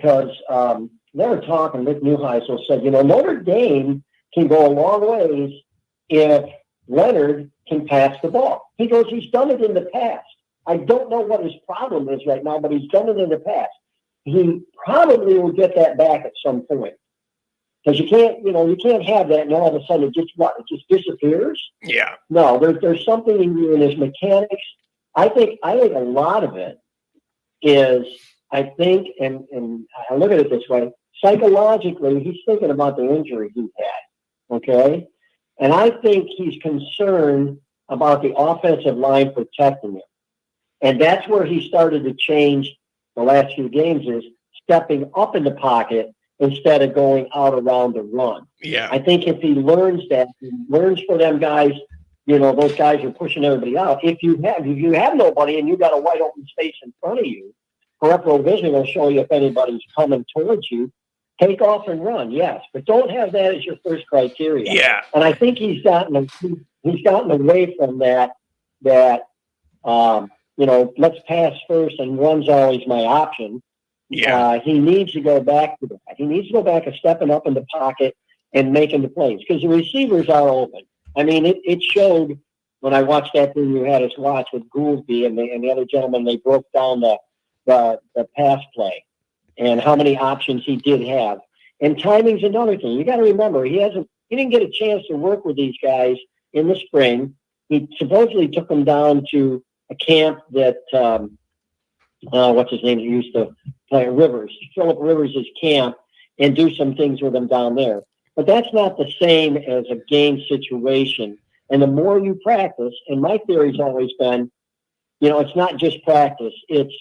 were talking, Rick Neuheisel said, Notre Dame can go a long ways if Leonard can pass the ball. He goes, he's done it in the past. I don't know what his problem is right now, but he's done it in the past. He probably will get that back at some point. Because you can't have that and all of a sudden it just disappears. Yeah. No, there's something in his mechanics. I think a lot of it is, and I look at it this way, psychologically, he's thinking about the injury he had. Okay? And I think he's concerned about the offensive line protecting him. And that's where he started to change the last few games, is stepping up in the pocket instead of going out around the run. Yeah. I think if he learns that, he learns for them guys, those guys are pushing everybody out. If you have nobody and you got a wide open space in front of you, peripheral vision will show you if anybody's coming towards you. Take off and run, yes, but don't have that as your first criteria. Yeah. And I think he's gotten away from that. Let's pass first and run's always my option. Yeah. He needs to go back to that. He needs to go back to stepping up in the pocket and making the plays because the receivers are open. I mean, it showed when I watched that thing you had us watch with Gouldsby and the other gentleman. They broke down the pass play and how many options he did have. And timing's another thing. You got to remember, he didn't get a chance to work with these guys in the spring. He supposedly took them down to a camp that what's his name? He used to play Rivers, Philip Rivers' camp, and do some things with them down there. But that's not the same as a game situation. And the more you practice, and my theory's always been, it's not just practice, it's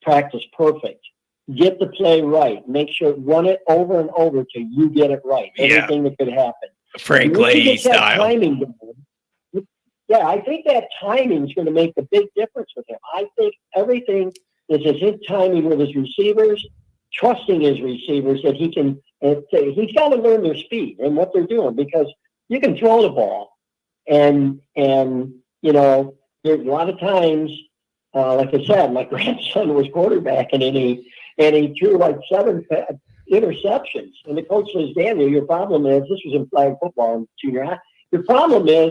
practice perfect. Get the play right. Make sure, run it over and over till you get it right. Everything that could happen. Frank Leahy style. Timing down, yeah, I think that timing is going to make the big difference with him. I think everything is his timing with his receivers, trusting his receivers that he can. He's got to learn their speed and what they're doing because you can throw the ball, and there's a lot of times, like I said, my grandson was quarterbacking and he threw like 7 interceptions. And the coach says, Daniel, your problem is, this was in flag football in junior high, your problem is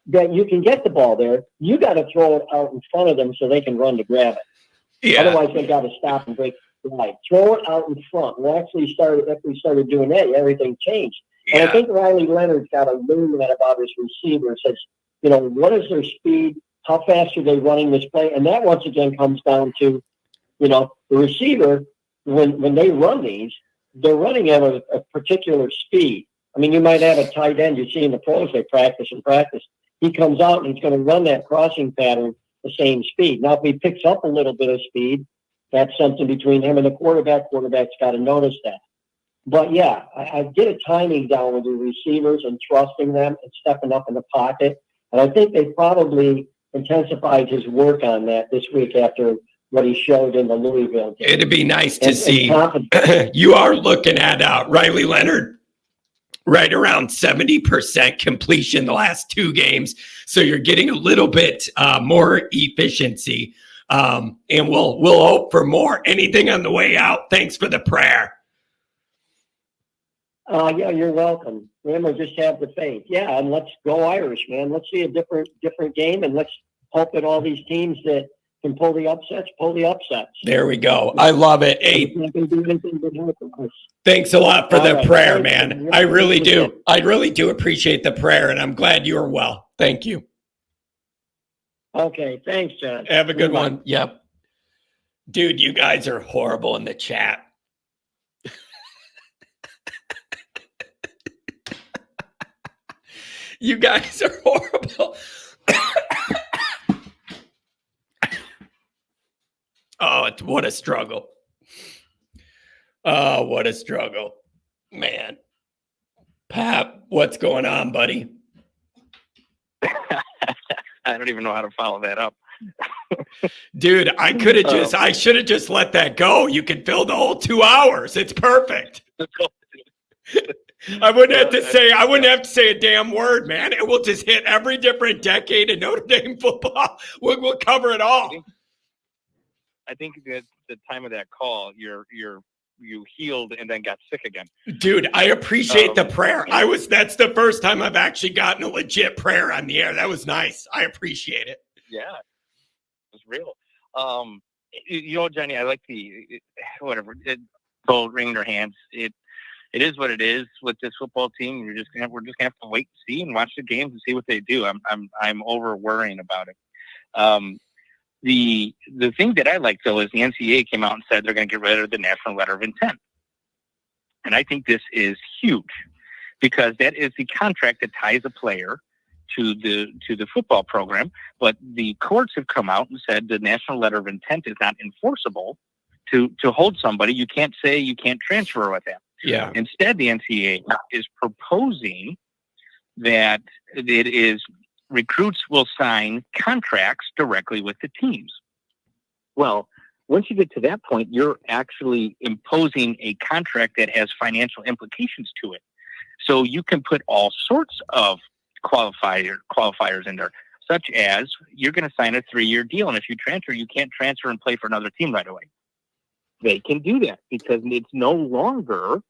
that you can get the ball there. You got to throw it out in front of them so they can run to grab it. Yeah. Otherwise, they got to stop and break the slide. Throw it out in front. After we started doing that, everything changed. Yeah. And I think Riley Leonard's got to learn that about his receivers. Says, what is their speed? How fast are they running this play? And that once again comes down to, the receiver, when they run these, they're running at a particular speed. I mean, you might have a tight end. You see in the pros, they practice and practice. He comes out and he's going to run that crossing pattern the same speed. Now, if he picks up a little bit of speed, that's something between him and the quarterback. Quarterback's got to notice that. But, yeah, I get a timing down with the receivers and trusting them and stepping up in the pocket. And I think they probably intensified his work on that this week after what he showed in the Louisville game. It'd be nice to see. You are looking at Riley Leonard right around 70% completion the last 2 games. So you're getting a little bit more efficiency. And we'll hope for more. Anything on the way out? Thanks for the prayer. Yeah, you're welcome. Remember, just have the faith. Yeah, and let's go Irish, man. Let's see a different game, and let's hope that all these teams that can pull the upsets. There we go. I love it. Hey, thanks a lot for the prayer, man. I really do. I really do appreciate the prayer, and I'm glad you are well. Thank you. Okay, thanks, John. Have a good one. Yep. Dude, you guys are horrible in the chat. You guys are horrible. Oh, what a struggle. Oh, what a struggle. Man. Pap, what's going on, buddy? I don't even know how to follow that up. Dude, I should have just let that go. You can fill the whole 2 hours. It's perfect. I wouldn't have to say a damn word, man. It will just hit every different decade of Notre Dame football. We'll cover it all. I think at the time of that call, you healed and then got sick again. Dude, I appreciate the prayer. That's the first time I've actually gotten a legit prayer on the air. That was nice. I appreciate it. Yeah, it was real. Johnny, I like whatever. Gold ring in their hands. It is what it is with this football team. We're just gonna have to wait and see and watch the games and see what they do. I'm over worrying about it. The thing that I like though is the NCAA came out and said they're going to get rid of the national letter of intent, and I think this is huge because that is the contract that ties a player to the football program. But the courts have come out and said the national letter of intent is not enforceable to hold somebody. You can't say you can't transfer with them. Yeah. Instead, the NCAA is proposing that it is recruits will sign contracts directly with the teams. Well, once you get to that point, you're actually imposing a contract that has financial implications to it. So you can put all sorts of qualifiers in there, such as you're going to sign a 3-year deal, and if you transfer, you can't transfer and play for another team right away. They can do that because it's no longer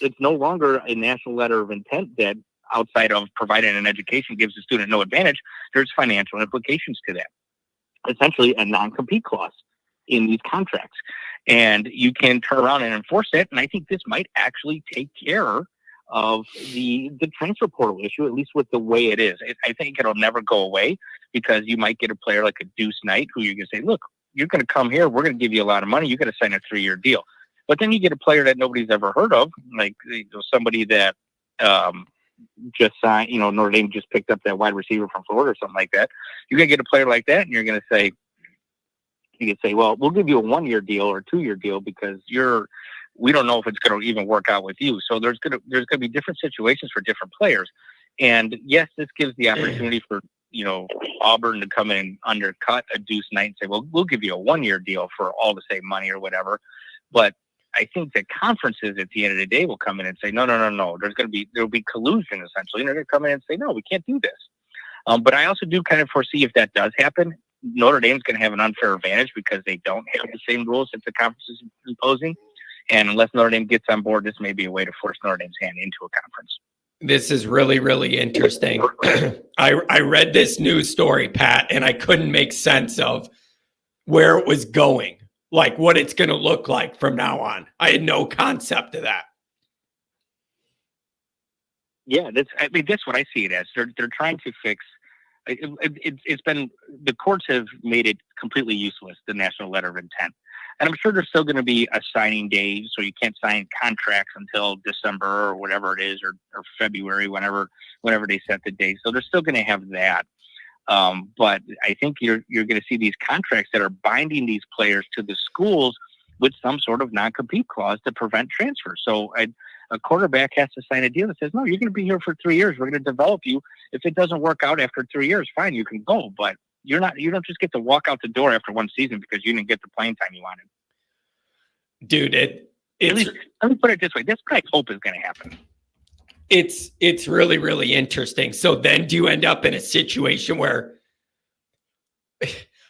it's no longer a national letter of intent that, outside of providing an education, gives the student no advantage. There's financial implications to that. Essentially, a non-compete clause in these contracts, and you can turn around and enforce it. And I think this might actually take care of the transfer portal issue, at least with the way it is. I think it'll never go away, because you might get a player like a Deuce Knight who you're going to say, look, you're going to come here, we're going to give you a lot of money, you got to sign a 3-year deal. But then you get a player that nobody's ever heard of, like somebody that just signed, Notre Dame just picked up that wide receiver from Florida or something like that. You're going to get a player like that, and you're going to say, well, we'll give you a 1-year deal or a 2-year deal because we don't know if it's going to even work out with you. So there's going to be different situations for different players. And yes, this gives the opportunity for, Auburn to come in and undercut a Deuce Knight and say, well, we'll give you a 1-year deal for all the same money or whatever. But I think that conferences at the end of the day will come in and say, no. There'll be collusion, essentially. And they're going to come in and say, no, we can't do this. But I also do kind of foresee, if that does happen, Notre Dame's going to have an unfair advantage because they don't have the same rules that the conference is imposing. And unless Notre Dame gets on board, this may be a way to force Notre Dame's hand into a conference. This is really, really interesting. I read this news story, Pat, and I couldn't make sense of where it was going, like what it's going to look like from now on. I had no concept of that. Yeah, that's what I see it as. They're trying to fix. It's been, the courts have made it completely useless, the national letter of intent. And I'm sure there's still going to be a signing day, so you can't sign contracts until December or whatever it is, or February, whenever they set the date. So they're still going to have that. But I think you're going to see these contracts that are binding these players to the schools with some sort of non-compete clause to prevent transfer. So a quarterback has to sign a deal that says, no, you're going to be here for 3 years. We're going to develop you. If it doesn't work out after 3 years, fine, you can go. But you don't just get to walk out the door after one season because you didn't get the playing time you wanted. Dude, let me put it this way. That's what I hope is going to happen. It's really, really interesting. So then do you end up in a situation where,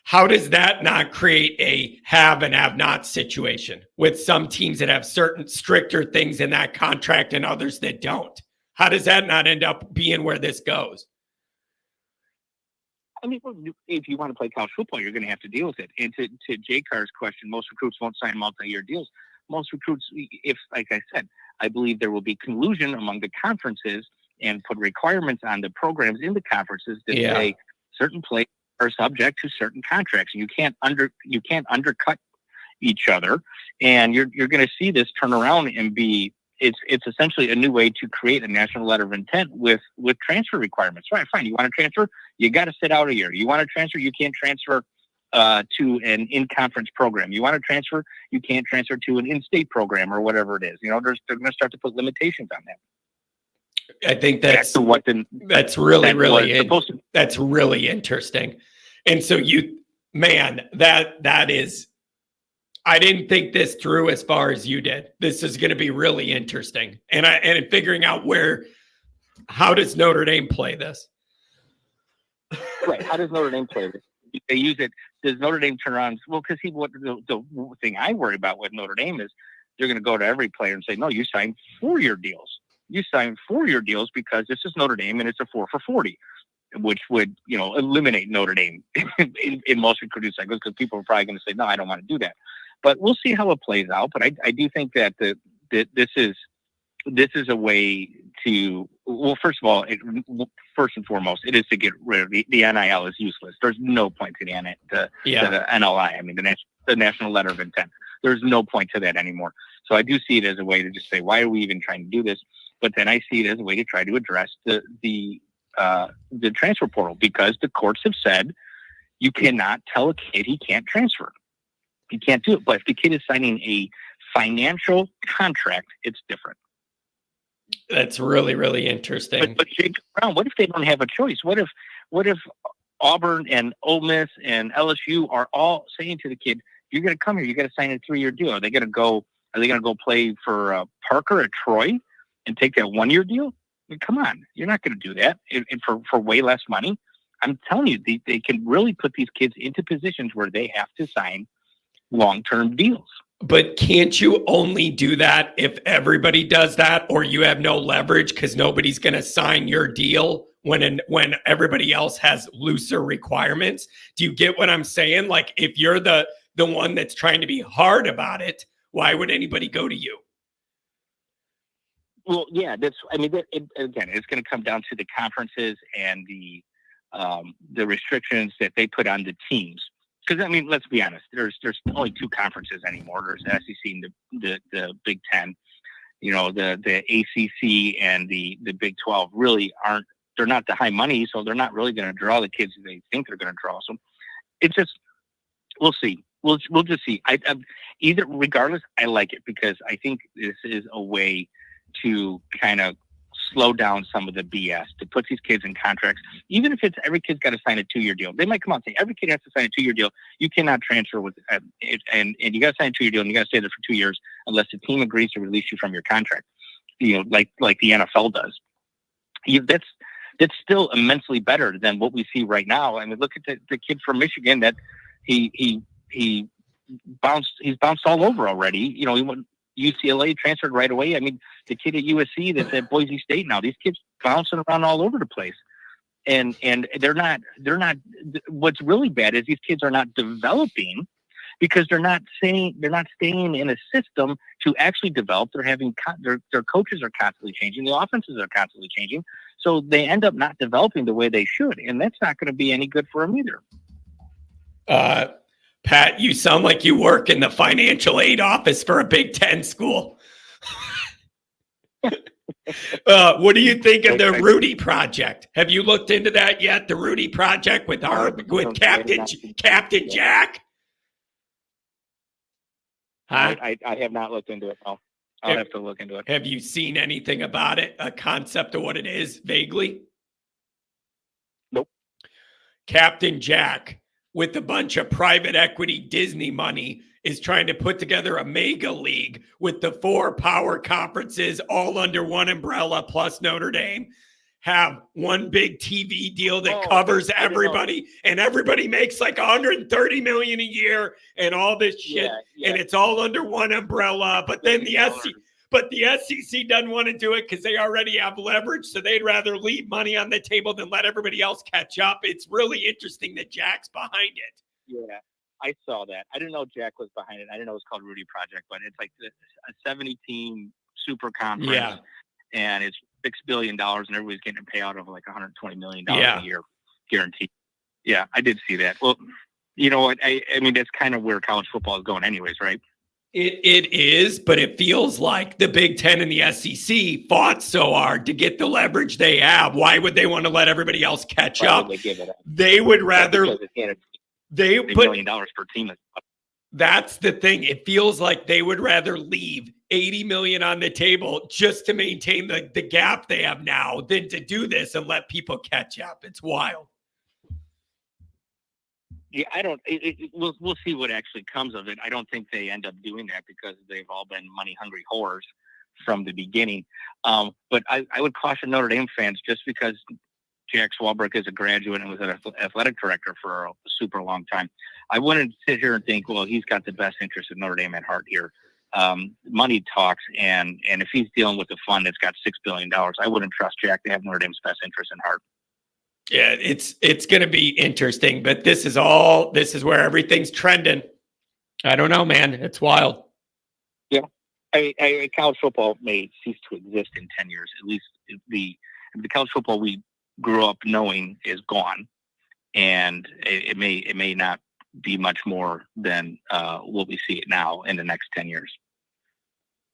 how does that not create a have and have not situation with some teams that have certain stricter things in that contract and others that don't? How does that not end up being where this goes? I mean, if you want to play college football, you're going to have to deal with it. And to Jay Carr's question, most recruits won't sign multi-year deals. Most recruits, if, like I said, I believe there will be collusion among the conferences and put requirements on the programs in the conferences that say certain players are subject to certain contracts. You can't undercut each other, and you're going to see this turn around and be. It's essentially a new way to create a national letter of intent with transfer requirements. Right, fine. You want to transfer? You got to sit out a year. You want to transfer? You can't transfer to an in-conference program. You want to transfer? You can't transfer to an in-state program or whatever it is. They're going to start to put limitations on that. I think that's really interesting. And so that is. I didn't think this through as far as you did. This is going to be really interesting. And figuring out how does Notre Dame play this? Right. How does Notre Dame play this? They use it. Does Notre Dame turn around? Well, because the thing I worry about with Notre Dame is they're going to go to every player and say, no, you signed 4-year deals. You signed 4-year deals because this is Notre Dame and it's a 4 for 40. Which would, eliminate Notre Dame in most recruiting cycles, because people are probably going to say, no, I don't want to do that. But we'll see how it plays out. But I do think that this is a way to, well, first of all, first and foremost, it is to get rid of the NIL is useless. There's no point to the NLI. I mean, the national letter of intent. There's no point to that anymore. So I do see it as a way to just say, why are we even trying to do this? But then I see it as a way to try to address the transfer portal, because the courts have said you cannot tell a kid he can't transfer. He can't do it. But if the kid is signing a financial contract, it's different. That's really, really interesting. But Jake Brown, what if they don't have a choice? What if Auburn and Ole Miss and LSU are all saying to the kid, you're going to come here, you got to sign a 3-year deal? Are they going to go play for Parker at Troy and take that 1-year deal? I mean, come on, you're not going to do that and for way less money. I'm telling you, they can really put these kids into positions where they have to sign long-term deals. But can't you only do that if everybody does that, or you have no leverage because nobody's going to sign your deal when everybody else has looser requirements? Do you get what I'm saying? Like, if you're the one that's trying to be hard about it, why would anybody go to you? Well, yeah, again, it's going to come down to the conferences and the restrictions that they put on the teams. Because I mean, let's be honest. There's only two conferences anymore. There's the SEC and the Big Ten. You know, the ACC and the Big 12 really aren't. They're not the high money, so they're not really going to draw the kids they think they're going to draw. So it's just, we'll see. We'll just see. Either regardless, I like it because I think this is a way to kind of slow down some of the BS, to put these kids in contracts, even if it's every kid's got to sign a 2-year deal. They might come out and say every kid has to sign a 2-year deal. You cannot transfer with it, and you got to sign a 2-year deal, and you got to stay there for 2 years unless the team agrees to release you from your contract. You know, like the NFL does. That's still immensely better than what we see right now. I mean, look at the kid from Michigan that he's bounced all over already. You know, he went UCLA, transferred right away. I mean, the kid at USC that's at Boise State now, these kids bouncing around all over the place. And they're not, what's really bad is these kids are not developing because they're not staying in a system to actually develop. They're having, their coaches are constantly changing. The offenses are constantly changing. So they end up not developing the way they should. And that's not going to be any good for them either. Pat, you sound like you work in the financial aid office for a Big Ten school. What do you think of the Rudy Project? Have you looked into that yet? The Rudy Project with Captain Jack? Huh? I have not looked into it. No. I'll have to look into it. Have you seen anything about it? A concept of what it is, vaguely? Nope. Captain Jack, with a bunch of private equity Disney money, is trying to put together a mega league with the 4 power conferences all under one umbrella plus Notre Dame, have one big TV deal that covers everybody, and everybody makes like $130 million a year and all this shit. Yeah. And it's all under one umbrella. But then the SEC doesn't want to do it because they already have leverage. So they'd rather leave money on the table than let everybody else catch up. It's really interesting that Jack's behind it. Yeah, I saw that. I didn't know Jack was behind it. I didn't know it was called Rudy Project, but it's like a 70-team super conference. Yeah. And it's $6 billion, and everybody's getting a payout of like $120 million a year, guaranteed. Yeah, I did see that. Well, you know what? I mean, that's kind of where college football is going, anyways, right? It is, but it feels like the Big Ten and the SEC fought so hard to get the leverage they have. Why would they want to let everybody else catch up? They would rather. They put $1 million per team. That's the thing. It feels like they would rather leave $80 million on the table just to maintain the gap they have now than to do this and let people catch up. It's wild. Yeah, we'll see what actually comes of it. I don't think they end up doing that because they've all been money-hungry whores from the beginning. But I would caution Notre Dame fans, just because Jack Swabrick is a graduate and was an athletic director for a super long time, I wouldn't sit here and think, well, he's got the best interest of Notre Dame at heart here. Money talks, and if he's dealing with a fund that's got $6 billion, I wouldn't trust Jack to have Notre Dame's best interest in heart. Yeah, it's going to be interesting, but this is where everything's trending. I don't know, man. It's wild. Yeah. College football may cease to exist in 10 years. At least the college football we grew up knowing is gone, and it may not be much more than what we see it now in the next 10 years.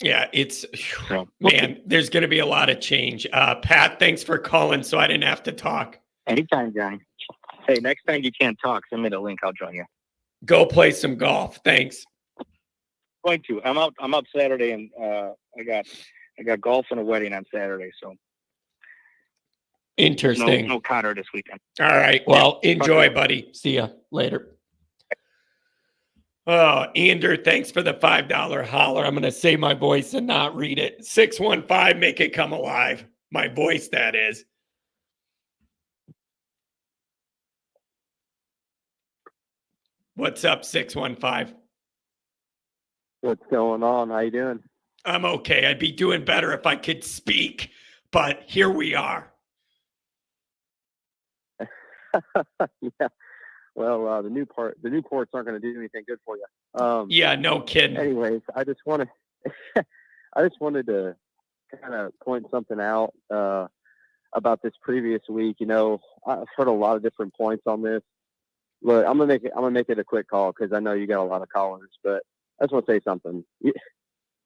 Yeah, man, there's going to be a lot of change. Pat, thanks for calling so I didn't have to talk. Anytime, Johnny. Hey, next time you can't talk, send me the link. I'll join you. Go play some golf. Thanks. Going to. I'm out Saturday, and I got golf and a wedding on Saturday. So interesting. No Cotter this weekend. All right. Well, enjoy, buddy. See ya later. Oh, Ander, thanks for the $5 holler. I'm going to say my voice and not read it. 615, make it come alive. My voice, that is. What's up, 615? What's going on? How you doing? I'm okay. I'd be doing better if I could speak, but here we are. Yeah. Well, the new ports aren't going to do anything good for you. Yeah, no kidding. Anyways, I just wanted to kind of point something out about this previous week. You know, I've heard a lot of different points on this. Look, I'm gonna make it a quick call because I know you got a lot of callers, but I just want to say something.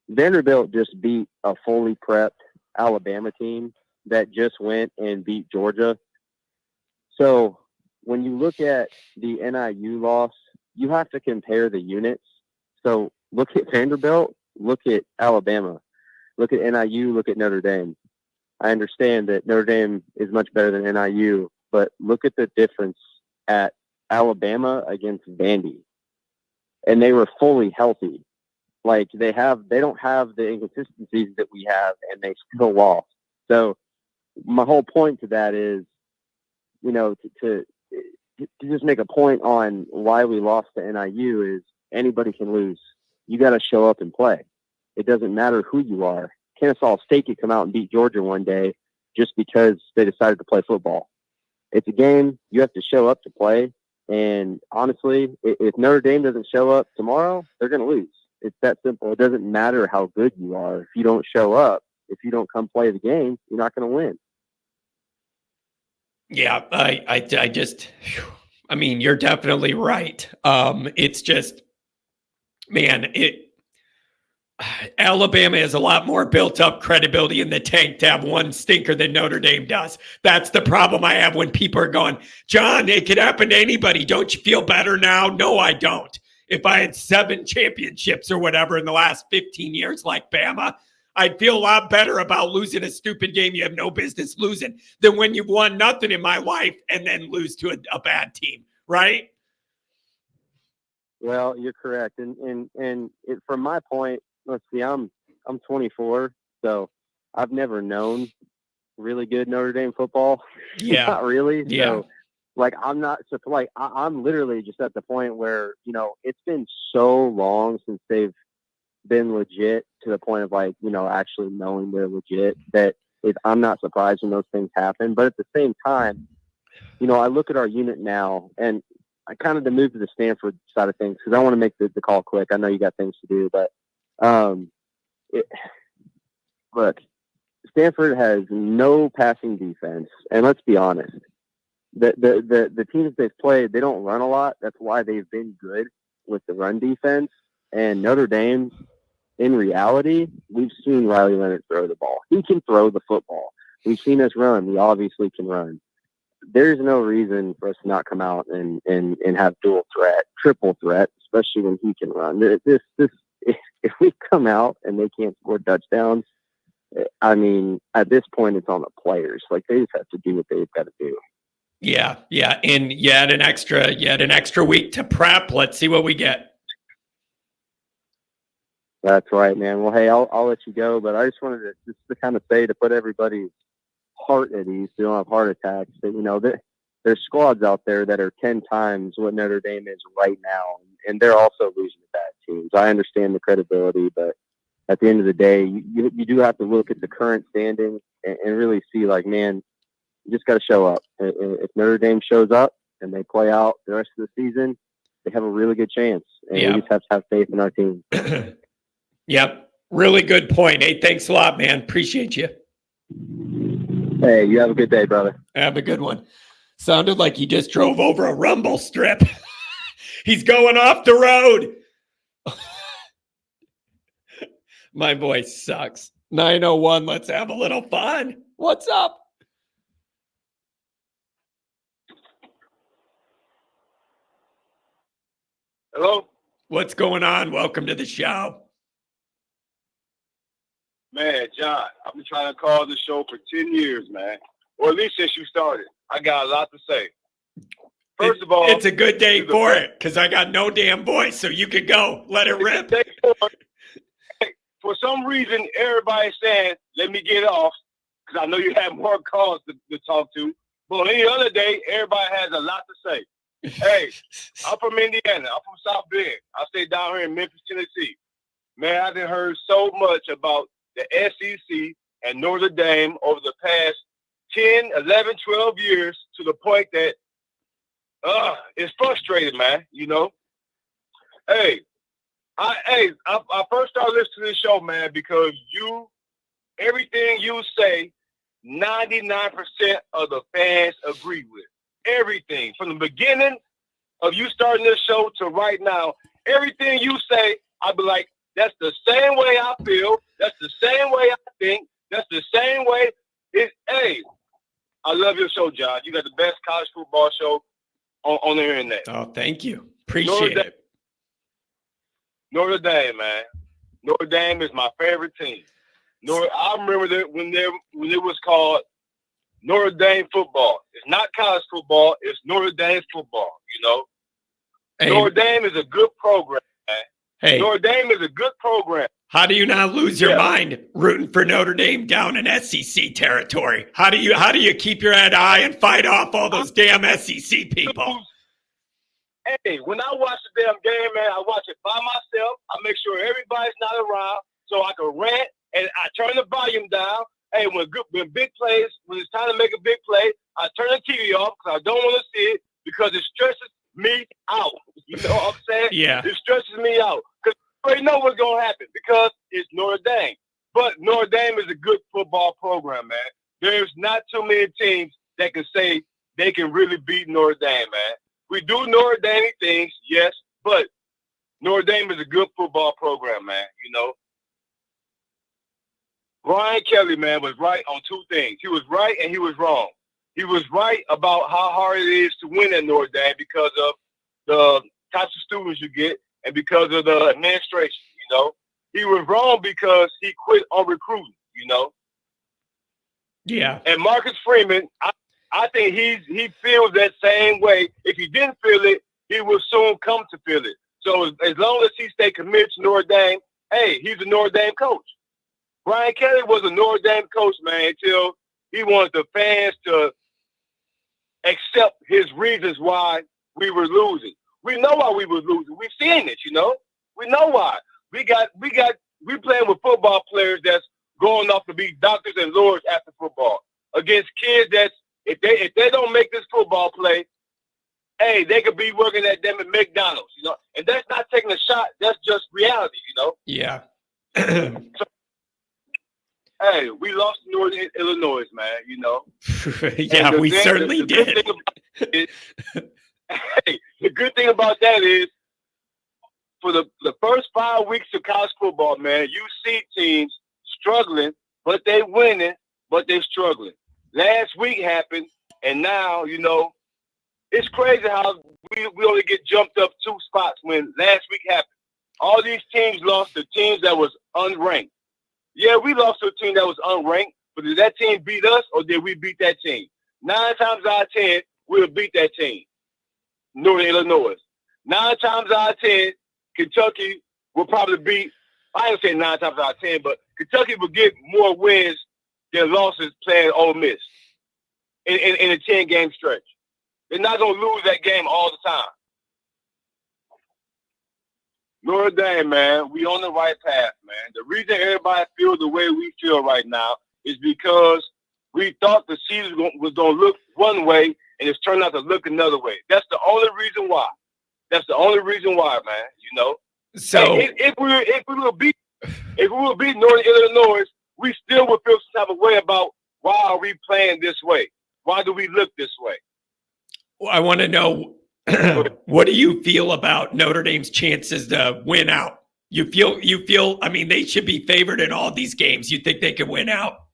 Vanderbilt just beat a fully prepped Alabama team that just went and beat Georgia. So when you look at the NIU loss, you have to compare the units. So look at Vanderbilt, look at Alabama, look at NIU, look at Notre Dame. I understand that Notre Dame is much better than NIU, but look at the difference at Alabama against Vandy. And they were fully healthy. Like they don't have the inconsistencies that we have, and they still lost. So my whole point to that is, you know, to just make a point on why we lost to NIU is anybody can lose. You got to show up and play. It doesn't matter who you are. Kennesaw State could come out and beat Georgia one day just because they decided to play football. It's a game. You have to show up to play. And honestly, if Notre Dame doesn't show up tomorrow, they're going to lose. It's that simple. It doesn't matter how good you are. If you don't show up, if you don't come play the game, you're not going to win. Yeah, I mean, you're definitely right. It's just, man, Alabama has a lot more built up credibility in the tank to have one stinker than Notre Dame does. That's the problem I have when people are going, John, it could happen to anybody. Don't you feel better now? No, I don't. If I had 7 championships or whatever in the last 15 years like Bama, I'd feel a lot better about losing a stupid game you have no business losing than when you've won nothing in my life and then lose to a bad team, right? Well, you're correct. And from my point, let's see, I'm 24, so I've never known really good Notre Dame football. Yeah. Not really. Yeah. So, like, I'm literally just at the point where, you know, it's been so long since they've been legit to the point of, like, you know, actually knowing they're legit that I'm not surprised when those things happen. But at the same time, you know, I look at our unit now, and I kind of to move to the Stanford side of things because I want to make the call quick. I know you got things to do, but look, Stanford has no passing defense, and let's be honest, the teams they've played, they don't run a lot. That's why they've been good with the run defense. And Notre Dame, in reality, we've seen Riley Leonard throw the ball. He can throw the football. We've seen us run. We obviously can run. There's no reason for us to not come out and have dual threat, triple threat, especially when he can run. If we come out and they can't score touchdowns, I mean, at this point, it's on the players. Like, they just have to do what they've got to do. Yeah. And you had an extra week to prep. Let's see what we get. That's right, man. Well, hey, I'll let you go, but I just wanted to kind of say, to put everybody's heart at ease, so they don't have heart attacks, that, you know, there's squads out there that are 10 times what Notre Dame is right now, and they're also losing to bad teams. I understand the credibility, but at the end of the day, you do have to look at the current standing and really see, like, man, you just got to show up. If Notre Dame shows up and they play out the rest of the season, they have a really good chance, and we just have to have faith in our team. Yep. Really good point. Hey, thanks a lot, man. Appreciate you. Hey, you have a good day, brother. Have a good one. Sounded like he just drove over a rumble strip. He's going off the road. My voice sucks. 901, let's have a little fun. What's up? Hello? What's going on? Welcome to the show. Man, John, I've been trying to call the show for 10 years, man. Or at least since you started. I got a lot to say. First of all, it's a good day for it because I got no damn voice, so you could go. Let it rip. For some reason, everybody's saying, let me get off, because I know you have more calls to talk to. But on any other day, everybody has a lot to say. Hey, I'm from Indiana. I'm from South Bend. I stay down here in Memphis, Tennessee. Man, I done heard so much about the SEC and Notre Dame over the past 10, 11, 12 years to the point that it's frustrating, man, you know? Hey, I first started listening to this show, man, because everything you say, 99% of the fans agree with. Everything. From the beginning of you starting this show to right now, everything you say, I'll be like, that's the same way I feel. That's the same way I think. That's the same way. Hey, I love your show, John. You got the best college football show on the internet. Oh, thank you. Appreciate it. Notre Dame, man. Notre Dame is my favorite team. I remember that when it was called Notre Dame football. It's not college football. It's Notre Dame football, you know. Hey, Notre Dame is a good program, man. Hey, Notre Dame is a good program. how do you not lose your mind rooting for Notre Dame down in SEC territory? How do you keep your head high and fight off all those damn SEC people? Hey, when I watch the damn game, man, I watch it by myself. I make sure everybody's not around so I can rant, and I turn the volume down. Hey, when big plays, when it's time to make a big play, I turn the TV off because I don't want to see it because it stresses me out. You know what I'm saying? Yeah. It stresses me out because I already know what's going to happen because it's Notre Dame. But Notre Dame is a good football program, man. There's not too many teams that can say they can really beat Notre Dame, man. We do Notre Dame things, yes, but Notre Dame is a good football program, man, you know. Brian Kelly, man, was right on two things. He was right and he was wrong. He was right about how hard it is to win at Notre Dame because of the types of students you get and because of the administration, you know. He was wrong because he quit on recruiting, you know. Yeah. And Marcus Freeman, I think he feels that same way. If he didn't feel it, he will soon come to feel it. So as long as he stay committed to Notre Dame, hey, he's a Notre Dame coach. Brian Kelly was a Notre Dame coach, man, until he wanted the fans to accept his reasons why we were losing. We know why we were losing. We've seen it, you know. We know why. We playing with football players that's going off to be doctors and lawyers after football against kids that's if they don't make this football play, hey, they could be working at them at McDonald's, you know. And that's not taking a shot. That's just reality, you know. Yeah. So, hey, we lost to Northern Illinois, man, you know. Yeah, we certainly did. The good thing about that is for the first 5 weeks of college football, man, you see teams struggling, but they winning, but they're struggling. Last week happened, and now, you know, it's crazy how we only get jumped up 2 spots when last week happened. All these teams lost to teams that was unranked. Yeah, we lost to a team that was unranked, but did that team beat us or did we beat that team? 9 times out of 10, we'll beat that team. Northern Illinois. 9 times out of 10, Kentucky will probably beat, I ain't say 9 times out of 10, but Kentucky will get more wins than losses playing Ole Miss in a 10-game stretch. They're not going to lose that game all the time. Notre Dame, man, we on the right path, man. The reason everybody feels the way we feel right now is because we thought the season was going to look one way, and it's turned out to look another way. That's the only reason why. That's the only reason why, man. You know. So if we will beat Northern Illinois, we still would feel some type of way about why are we playing this way? Why do we look this way? I want to know, what do you feel about Notre Dame's chances to win out? You feel, I mean, they should be favored in all these games. You think they could win out?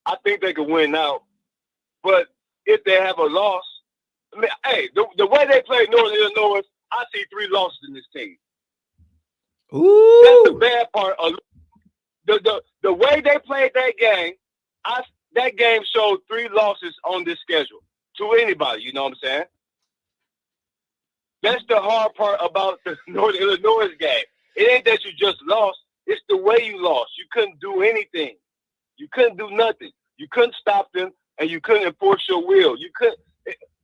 I think they could win out. But if they have a loss, I mean, hey, the way they play Northern Illinois, I see 3 losses in this team. Ooh. That's the bad part. The way they played that game, that game showed 3 losses on this schedule to anybody. You know what I'm saying? That's the hard part about the Northern Illinois game. It ain't that you just lost. It's the way you lost. You couldn't do anything. You couldn't do nothing. You couldn't stop them, and you couldn't enforce your will. You couldn't.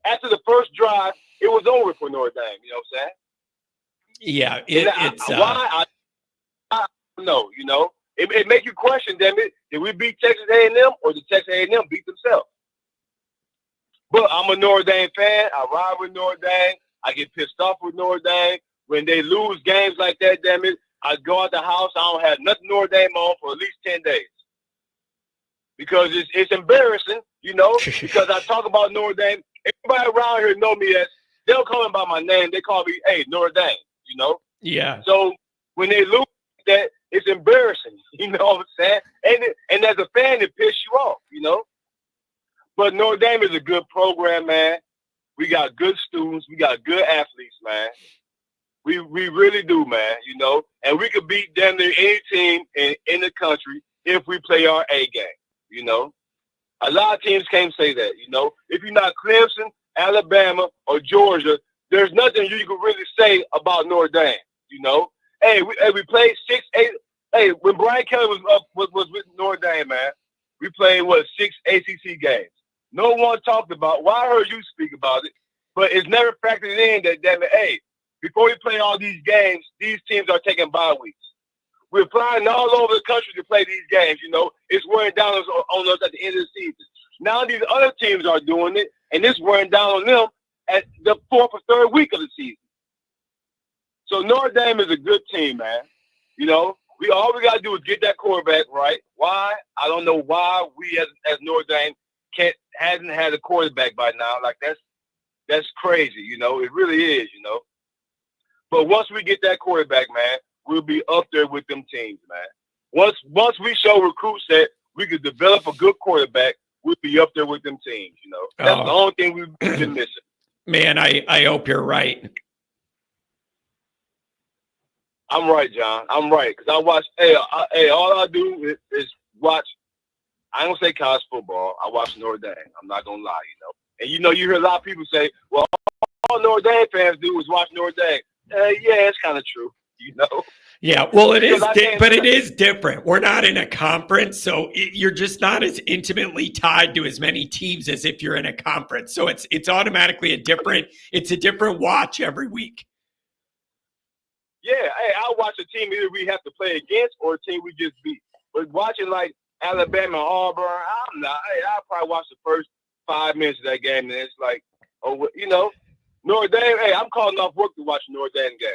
After the first drive, it was over for Notre Dame. You know what I'm saying? Yeah, it's why I don't know. You know, it make you question. Damn it, did we beat Texas A&M or did Texas A&M beat themselves? But I'm a Notre Dame fan. I ride with Notre Dame. I get pissed off with Notre Dame when they lose games like that. Damn it, I go out the house. I don't have nothing Notre Dame on for at least 10 days because it's embarrassing. You know, because I talk about Notre Dame. Everybody around here know me as they'll call me by my name. They call me, hey, Notre Dame. You know. Yeah. So when they lose that, it's embarrassing. You know what I'm saying? And as a fan, it pisses you off. You know. But Notre Dame is a good program, man. We got good students. We got good athletes, man. We really do, man, you know. And we could beat damn near any team in the country if we play our A game, you know. A lot of teams can't say that, you know. If you're not Clemson, Alabama, or Georgia, there's nothing you can really say about Notre Dame, you know. Hey, we played 6-8. Hey, when Brian Kelly was with Notre Dame, man, we played, 6 ACC games. No one talked about. Well, I heard you speak about it, but it's never factored in that, damn it, hey, before we play all these games, these teams are taking bye weeks. We're flying all over the country to play these games, you know. It's wearing down on us at the end of the season. Now these other teams are doing it, and it's wearing down on them at the 4th or 3rd week of the season. So Notre Dame is a good team, man. You know, all we got to do is get that quarterback right. Why? I don't know why we as Notre Dame hasn't had a quarterback by now. Like that's crazy, you know. It really is, you know. But once we get that quarterback, man, we'll be up there with them teams, man. Once we show recruits that we could develop a good quarterback, we'll be up there with them teams, you know. That's the only thing we've been missing. Man, I hope you're right. I'm right, John. I'm right. Because I watch, all I do is watch. I don't say college football. I watch Notre Dame. I'm not going to lie, you know. And, you know, you hear a lot of people say, well, all Notre Dame fans do is watch Notre Dame. Yeah, it's kind of true, you know. Yeah, well, it is, but it is different. We're not in a conference, so you're just not as intimately tied to as many teams as if you're in a conference. So it's automatically a different watch every week. Yeah, hey, I'll watch a team either we have to play against or a team we just beat. But watching like Alabama, Auburn, I'm not. Hey, I'll probably watch the first 5 minutes of that game, and it's like, oh, you know, Notre Dame. Hey, I'm calling off work to watch the Notre Dame game.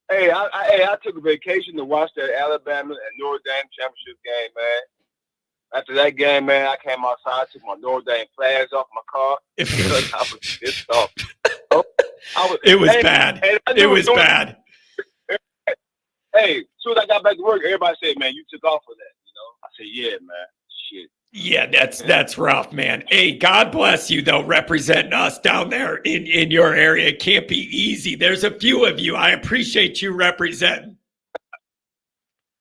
Hey, I took a vacation to watch that Alabama and Notre Dame championship game, man. After that game, man, I came outside, took my Notre Dame flags off my car because I was pissed off. It was bad. It was bad. Hey, as soon as I got back to work, everybody said, man, you took off for that, you know? I said, yeah, man, shit. Yeah, that's rough, man. Hey, God bless you, though, representing us down there in your area. It can't be easy. There's a few of you. I appreciate you representing.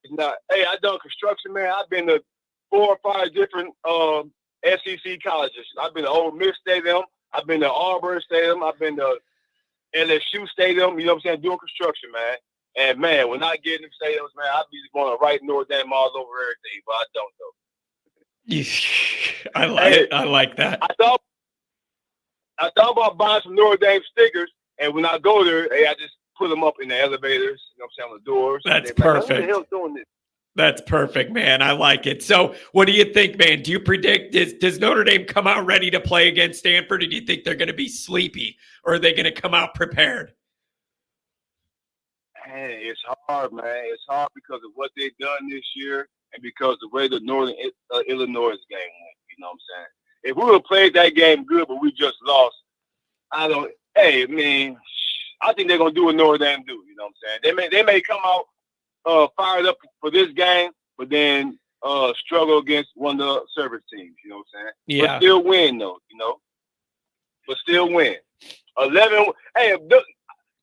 Hey, I done construction, man. I've been to 4 or 5 different SEC colleges. I've been to Ole Miss Stadium. I've been to Auburn Stadium. I've been to LSU Stadium. You know what I'm saying? Doing construction, man. And, man, when I get in the stadiums, man, I'd be going to write Notre Dame all over everything, but I don't know. I like that. I thought about buying some Notre Dame stickers, and when I go there, hey, I just put them up in the elevators, you know what I'm saying, on the doors. That's perfect. Like, who the hell's doing this? That's perfect, man. I like it. So what do you think, man? Do you predict, does Notre Dame come out ready to play against Stanford, or do you think they're going to be sleepy, or are they going to come out prepared? Hey, it's hard, man. It's hard because of what they've done this year and because the way the Northern Illinois game went. You know what I'm saying? If we would have played that game good, but we just lost, hey, man, I think they're going to do what Notre Dame do. You know what I'm saying? They may come out fired up for this game, but then struggle against one of the service teams. You know what I'm saying? Yeah. But still win, though, you know? But still win. 11. Hey,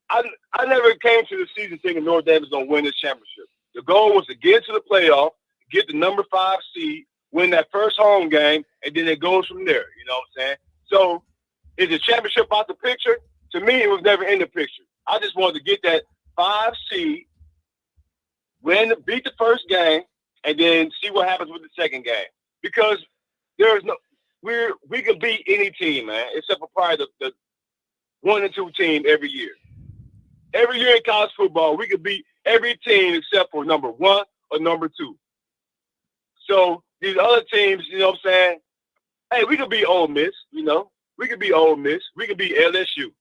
I never came to the season thinking Notre Dame was going to win this championship. The goal was to get to the playoff, get the number 5 seed, win that first home game, and then it goes from there. You know what I'm saying? So is the championship out the picture? To me, it was never in the picture. I just wanted to get that 5 seed, beat the first game, and then see what happens with the second game. Because we can beat any team, man, except for probably the 1 and 2 team every year. Every year in college football, we could beat every team except for number 1 or number 2. So these other teams, you know what I'm saying? Hey, we could be Ole Miss, you know. We could be Ole Miss. We could be LSU.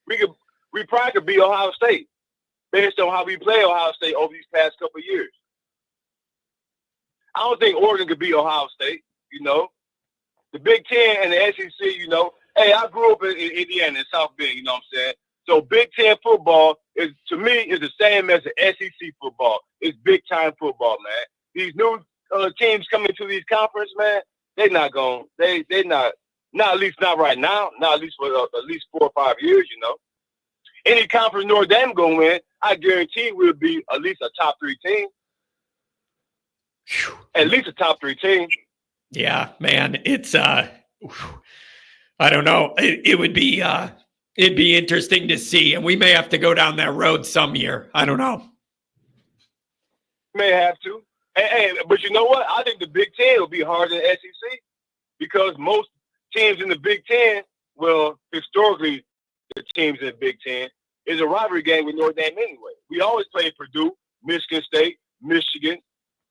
We probably could be Ohio State based on how we play Ohio State over these past couple of years. I don't think Oregon could beat Ohio State, you know. The Big Ten and the SEC, you know. Hey, I grew up in Indiana, in South Bend, you know what I'm saying? So Big Ten football is, to me, is the same as the SEC football. It's big-time football, man. These new teams coming to these conference, man, they're not going. They're not at least not right now. Not at least for at least 4 or 5 years, you know. Any conference Notre Dame going to win, I guarantee will be at least a top 3 team. At least a top 3 team. Yeah, man, it's I don't know. It would be it'd be interesting to see, and we may have to go down that road some year. I don't know. May have to. Hey, but you know what? I think the Big Ten will be harder than SEC because most teams in the Big Ten, well, historically, the teams in the Big Ten is a rivalry game with Notre Dame anyway. We always play Purdue, Michigan State, Michigan.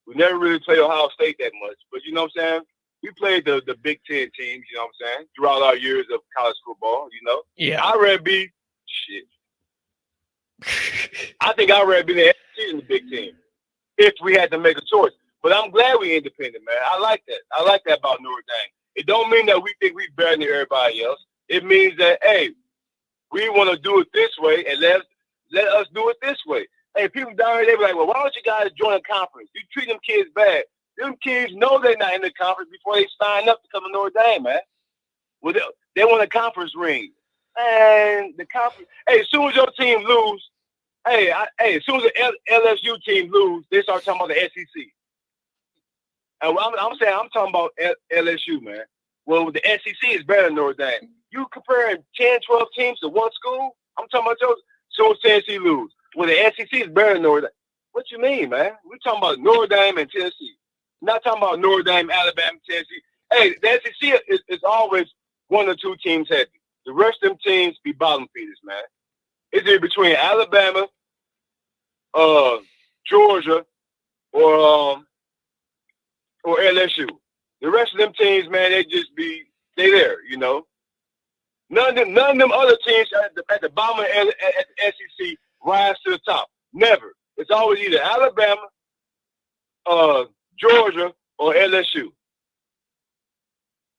We never really played Ohio State that much. But you know what I'm saying? We played the Big Ten teams, you know what I'm saying, throughout our years of college football, you know. Yeah. I'd rather be I think I'd rather be the SEC in the Big Ten if we had to make a choice. But I'm glad we're independent, man. I like that. I like that about Notre Dame. It don't mean that we think we're better than everybody else. It means that, hey, we want to do it this way, and let us do it this way. Hey, people down here, they be like, well, why don't you guys join a conference? You treat them kids bad. Them kids know they're not in the conference before they sign up to come to Notre Dame, man. Well, they want a conference ring. And the conference, hey, as soon as your team lose, as soon as the LSU team lose, they start talking about the SEC. And I'm talking about LSU, man. Well, the SEC is better than Notre Dame. You comparing 10, 12 teams to one school? I'm talking about those. So Tennessee lose. Well, the SEC is better than Notre Dame. What you mean, man? We're talking about Notre Dame and Tennessee. We're not talking about Notre Dame, Alabama, Tennessee. Hey, the SEC is always 1 or 2 teams heavy. The rest of them teams be bottom feeders, man. It's either between Alabama, Georgia, or LSU. The rest of them teams, man, they there, you know. None of them other teams at the bottom at the SEC rise to the top. Never. It's always either Alabama, Georgia, or LSU.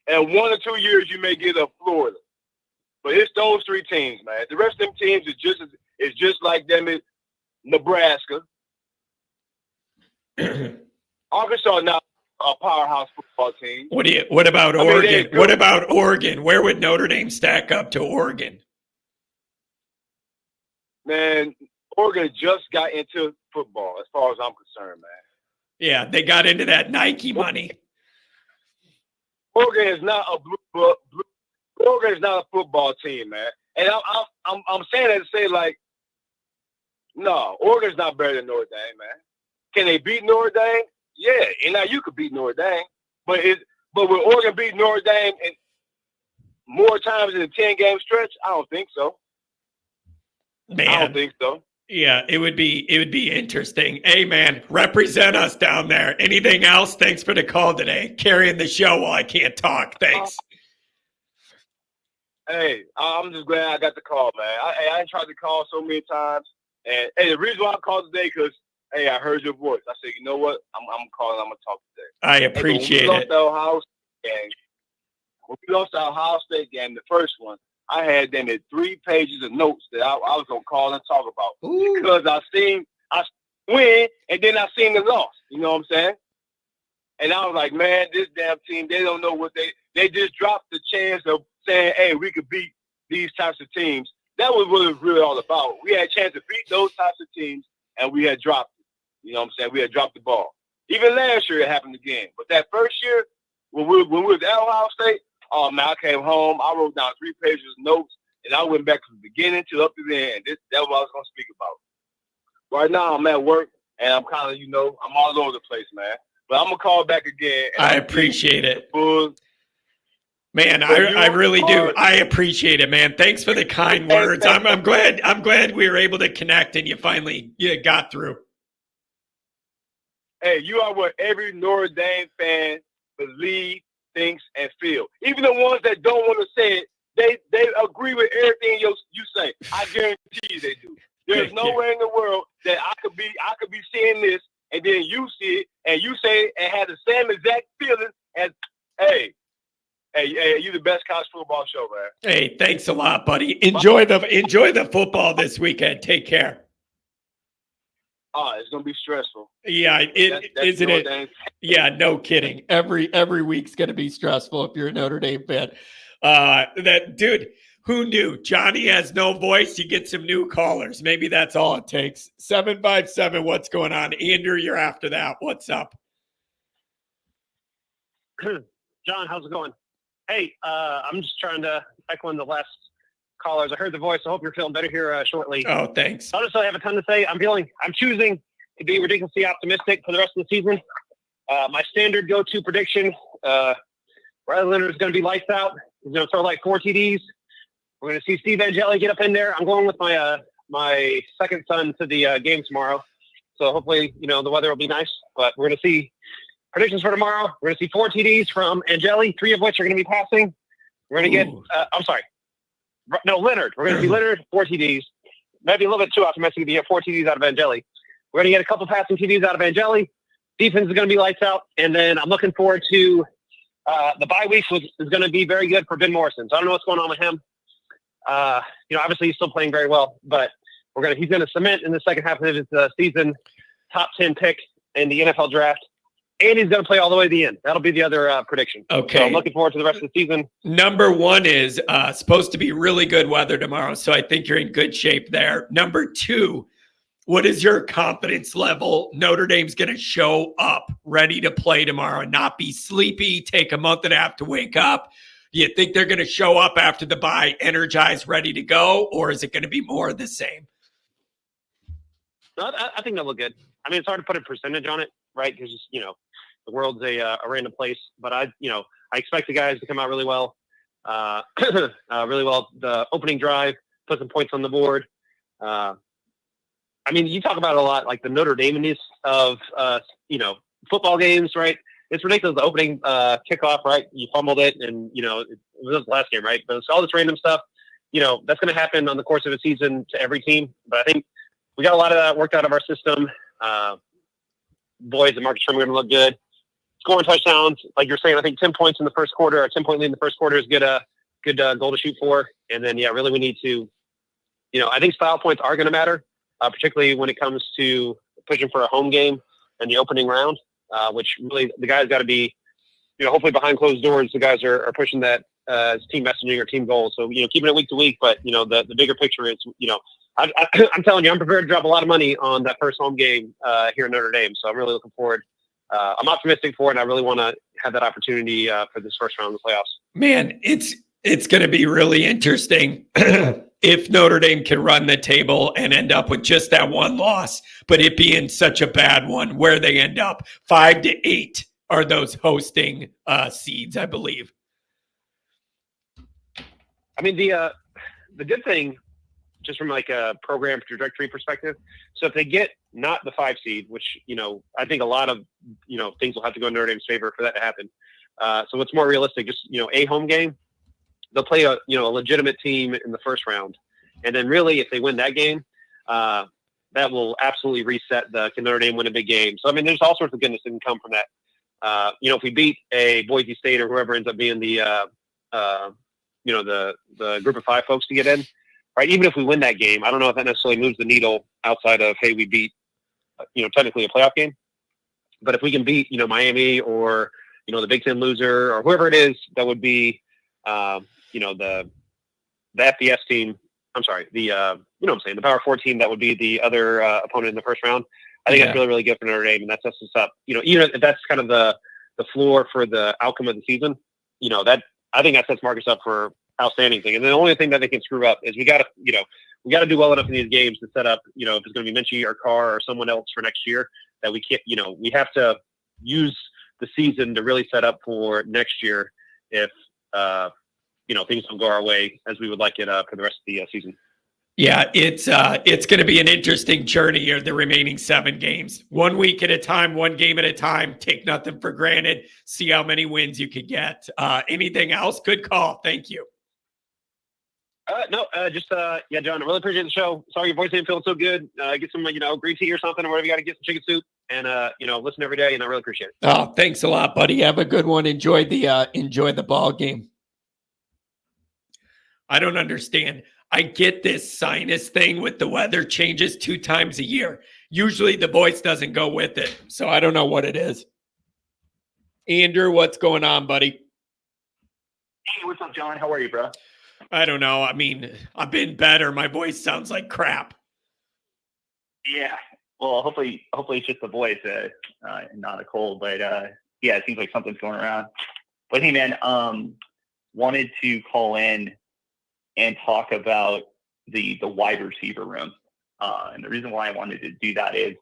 And 1 or 2 years you may get a Florida. But it's those 3 teams, man. The rest of them teams is just like them in Nebraska. Arkansas now a powerhouse football team. What about Oregon? What about Oregon? Where would Notre Dame stack up to Oregon? Man, Oregon just got into football, as far as I'm concerned, man. Yeah, they got into that Nike money. Oregon is not Oregon is not a football team, man. And I'm saying that to say, like, no, Oregon's not better than Notre Dame, man. Can they beat Notre Dame? Yeah, and now you could beat Notre Dame, but will Oregon beat Notre Dame in more times in a 10-game stretch? I don't think so. Man. I don't think so. Yeah, it would be interesting. Hey, man, represent us down there. Anything else? Thanks for the call today. Carrying the show while I can't talk. Thanks. Hey, I'm just glad I got the call, man. I tried to call so many times, and hey, the reason why I called today because hey, I heard your voice. I said, you know what? I'm calling. I'm gonna talk today. I appreciate it. When we lost the Ohio State game, the first one, I had them in 3 pages of notes that I was gonna call and talk about. Ooh. Because I win and then I seen the loss. You know what I'm saying? And I was like, man, this damn team, they don't know what they just dropped the chance of saying, hey, we could beat these types of teams. That was what it was really all about. We had a chance to beat those types of teams, and we had dropped it. You know what I'm saying? We had dropped the ball. Even last year it happened again. But that first year, when we were at Ohio State, oh, man, I came home. I wrote down 3 pages of notes, and I went back from the beginning to up to the end. That's what I was going to speak about. Right now I'm at work, and I'm kind of, I'm all over the place, man. But I'm going to call back again. And I appreciate it. Man, But I you really do. are- I appreciate it, man. Thanks for the kind words. I'm glad we were able to connect and you got through. Hey, you are what every Notre Dame fan believes, thinks, and feel. Even the ones that don't want to say it, they agree with everything you say. I guarantee you they do. There's no way in the world that I could be seeing this and then you see it and you say it and have the same exact feeling as, hey, you the best college football show, man. Hey, thanks a lot, buddy. Enjoy the football this weekend. Take care. Oh, it's gonna be stressful. Yeah, That's isn't Notre it? Dame. Yeah, no kidding. Every week's gonna be stressful if you're a Notre Dame fan. That dude, who knew? Johnny has no voice. You get some new callers. Maybe that's all it takes. 757. What's going on, Andrew? You're after that. What's up? John, how's it going? Hey, I'm just trying to echo in the last callers. I heard the voice. I hope you're feeling better here shortly. Oh, thanks. I don't necessarily have a ton to say. I'm choosing to be ridiculously optimistic for the rest of the season. My standard go-to prediction, Riley Leonard is going to be lights out. He's going to throw like 4 TDs. We're going to see Steve Angeli get up in there. I'm going with my second son to the game tomorrow. So hopefully, the weather will be nice. But we're going to see predictions for tomorrow. We're going to see 4 TDs from Angeli, 3 of which are going to be passing. We're going to get Leonard. We're going to see Leonard, 4 TDs. Maybe a little bit too optimistic to get 4 TDs out of Angeli. We're going to get a couple passing TDs out of Angeli. Defense is going to be lights out. And then I'm looking forward to the bye week is going to be very good for Ben Morrison. So I don't know what's going on with him. Obviously he's still playing very well, but he's going to cement in the second half of his season top 10 pick in the NFL draft. And he's going to play all the way to the end. That'll be the other prediction. Okay. So I'm looking forward to the rest of the season. Number 1 is supposed to be really good weather tomorrow, so I think you're in good shape there. Number 2, what is your confidence level? Notre Dame's going to show up ready to play tomorrow and not be sleepy, take a month and a half to wake up. Do you think they're going to show up after the bye energized, ready to go, or is it going to be more of the same? No, I think they'll look good. I mean, it's hard to put a percentage on it, right? Because, the world's a random place. But I expect the guys to come out really well. The opening drive, put some points on the board. You talk about it a lot, like the Notre Dameness of, football games, right? It's ridiculous. The opening kickoff, right? You fumbled it, and it was the last game, right? But it's all this random stuff. That's going to happen on the course of a season to every team. But I think we got a lot of that worked out of our system. Boys and Marcus Sherman are going to look good. Scoring touchdowns, like you're saying, I think 10 points in the first quarter, a 10-point lead in the first quarter is good goal to shoot for. And then, really we need to, I think style points are going to matter, particularly when it comes to pushing for a home game and the opening round, which really the guys got to be, hopefully behind closed doors, the guys are pushing that as team messaging or team goals. So, keeping it week to week, but, the bigger picture is, I'm telling you, I'm prepared to drop a lot of money on that first home game here in Notre Dame. So I'm really looking forward. I'm optimistic for it, and I really want to have that opportunity for this first round of the playoffs. Man, it's going to be really interesting if Notre Dame can run the table and end up with just that one loss, but it being such a bad one where they end up. 5 to 8 are those hosting seeds, I believe. I mean, the good thing, just from like a program trajectory perspective. So if they get not the 5 seed, which, I think a lot of, things will have to go in Notre Dame's favor for that to happen. So what's more realistic, just, a home game, they'll play a legitimate team in the first round. And then really, if they win that game, that will absolutely reset can Notre Dame win a big game. So, I mean, there's all sorts of goodness that can come from that. If we beat a Boise State or whoever ends up being the group of 5 folks to get in, right? Even if we win that game, I don't know if that necessarily moves the needle outside of, hey, we beat, technically a playoff game. But if we can beat, Miami or, the Big Ten loser or whoever it is, that would be, the FBS team. I'm sorry, the Power 4 team that would be the other opponent in the first round. I think that's really, really good for Notre Dame, and that sets us up. Even if that's kind of the floor for the outcome of the season, I think that sets Marcus up for outstanding thing. And the only thing that they can screw up is we got to do well enough in these games to set up, if it's going to be Minchie or Carr or someone else for next year, that we can't, we have to use the season to really set up for next year if things don't go our way as we would like it for the rest of the season. Yeah, it's going to be an interesting journey here, the remaining 7 games. 1 week at a time, 1 game at a time. Take nothing for granted. See how many wins you could get. Anything else? Good call. Thank you. No, John, I really appreciate the show. Sorry your voice ain't feeling so good. Get some, green tea or something, or whatever you got to get, some chicken soup, and listen every day. And I really appreciate it. Oh, thanks a lot, buddy. Have a good one. Enjoy the ball game. I don't understand. I get this sinus thing with the weather changes 2 times a year. Usually the voice doesn't go with it. So I don't know what it is. Andrew, what's going on, buddy? Hey, what's up, John? How are you, bro? I don't know. I mean, I've been better. My voice sounds like crap. Yeah. Well, hopefully it's just the voice, not a cold. But yeah, it seems like something's going around. But hey, man, wanted to call in and talk about the wide receiver room. And the reason why I wanted to do that is,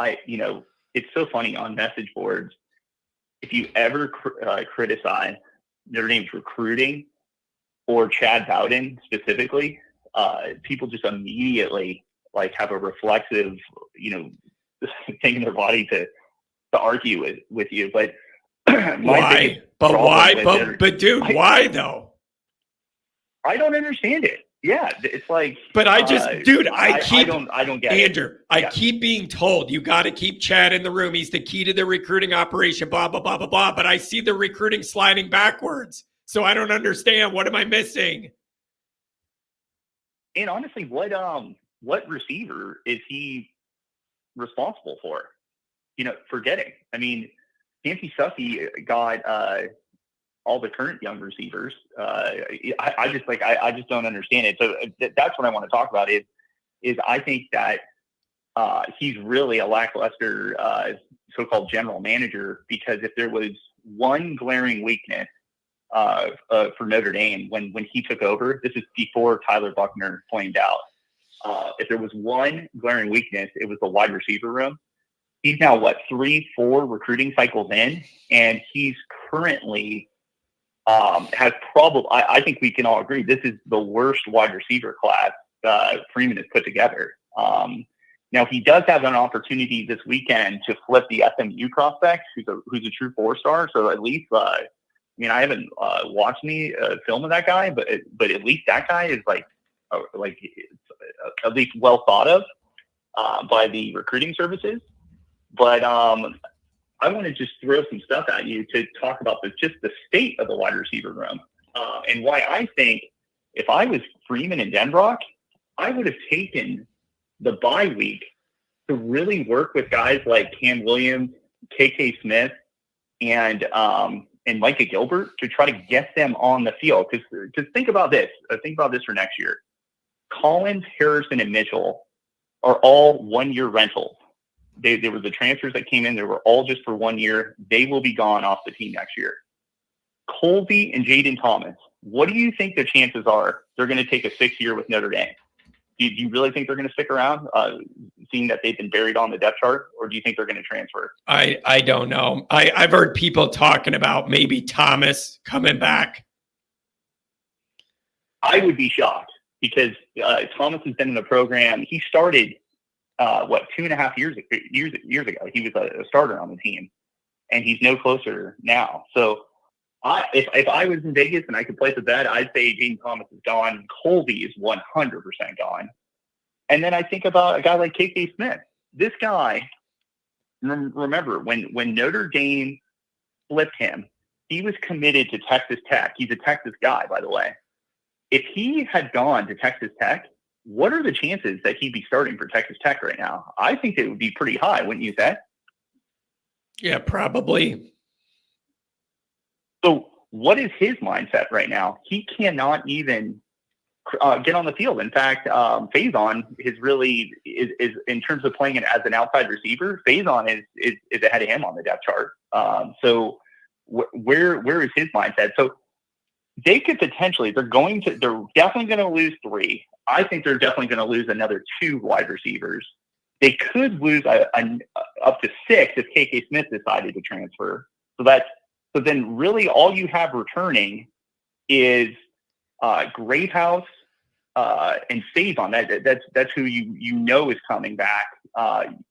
it's so funny on message boards. If you ever criticize Notre Dame's recruiting or Chad Bowden specifically, people just immediately have a reflexive, thing in their body to argue with you. But why? But why? But dude, why though? I don't understand it. Yeah, it's like. But I just, dude, I don't get Andrew, it. I keep being told you got to keep Chad in the room. He's the key to the recruiting operation. Blah blah blah blah blah. But I see the recruiting sliding backwards, so I don't understand. What am I missing? And honestly, what receiver is he responsible for? For getting. I mean, Nancy Sussy got all the current young receivers. I just don't understand it. So that's what I want to talk about is I think that he's really a lackluster so-called general manager, because if there was one glaring weakness for Notre Dame when he took over, this is before Tyler Buckner pointed out, if there was one glaring weakness, it was the wide receiver room. He's now 3-4 recruiting cycles in, and he's currently has probably, I think we can all agree, this is the worst wide receiver class Freeman has put together. Now, he does have an opportunity this weekend to flip the SMU prospect, who's a true 4-star. So at least, I haven't watched any film of that guy, but at least that guy is at least well thought of by the recruiting services. But I want to just throw some stuff at you to talk about just the state of the wide receiver room, and why I think if I was Freeman and Denbrock, I would have taken the bye week to really work with guys like Cam Williams, KK Smith, and Micah Gilbert to try to get them on the field. Because think about this. Think about this for next year. Collins, Harrison, and Mitchell are all 1-year rentals. They were the transfers that came in. They were all just for 1 year. They will be gone off the team next year. Colby and Jaden Thomas, what do you think the chances are they're going to take a 6th year with Notre Dame? Do you really think they're going to stick around, seeing that they've been buried on the depth chart, or do you think they're going to transfer? I don't know. I've heard people talking about maybe Thomas coming back. I would be shocked, because Thomas has been in the program. He started 2.5 years ago. He was a starter on the team, and he's no closer now. So if I was in Vegas and I could place a bet, I'd say Jaden Thomas is gone. Colby is 100% gone. And then I think about a guy like KK Smith. This guy, remember, when Notre Dame flipped him, he was committed to Texas Tech. He's a Texas guy, by the way. If he had gone to Texas Tech, what are the chances that he'd be starting for Texas Tech right now? I think it would be pretty high, wouldn't you say? Yeah, probably. So what is his mindset right now? He cannot even get on the field. In fact, Faison is in terms of playing it as an outside receiver, Faison is ahead of him on the depth chart. So where is his mindset? So they could potentially, they're definitely going to lose 3. I think they're definitely going to lose another 2 wide receivers. They could lose up to 6 if KK Smith decided to transfer. So that's So then really all you have returning is Greathouse and Savon. That's who you know is coming back.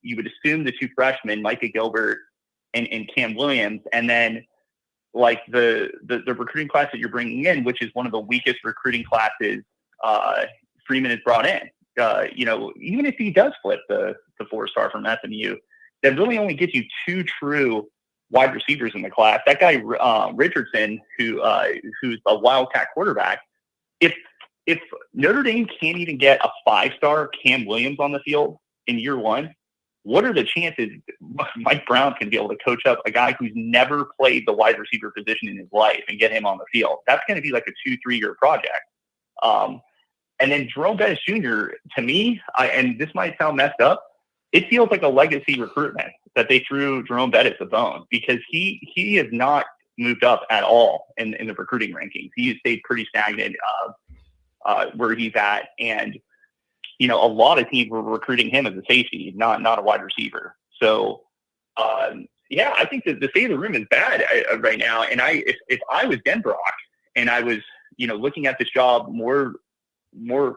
You would assume the two freshmen, Micah Gilbert and Cam Williams, and then like the recruiting class that you're bringing in, which is one of the weakest recruiting classes Freeman has brought in. Even if he does flip the 4-star from SMU, that really only gets you 2 true wide receivers in the class. That guy Richardson, who's a Wildcat quarterback, if Notre Dame can't even get a 5-star Cam Williams on the field in year 1, what are the chances Mike Brown can be able to coach up a guy who's never played the wide receiver position in his life and get him on the field? That's going to be like a 2-3 year project. And then Jerome Bettis Jr., to me, and this might sound messed up, it feels like a legacy recruitment that they threw Jerome Bettis a bone, because he has not moved up at all in the recruiting rankings. He has stayed pretty stagnant where he's at. And, a lot of teams were recruiting him as a safety, not a wide receiver. So, I think that the state of the room is bad right now. And if I was Denbrock and I was, looking at this job more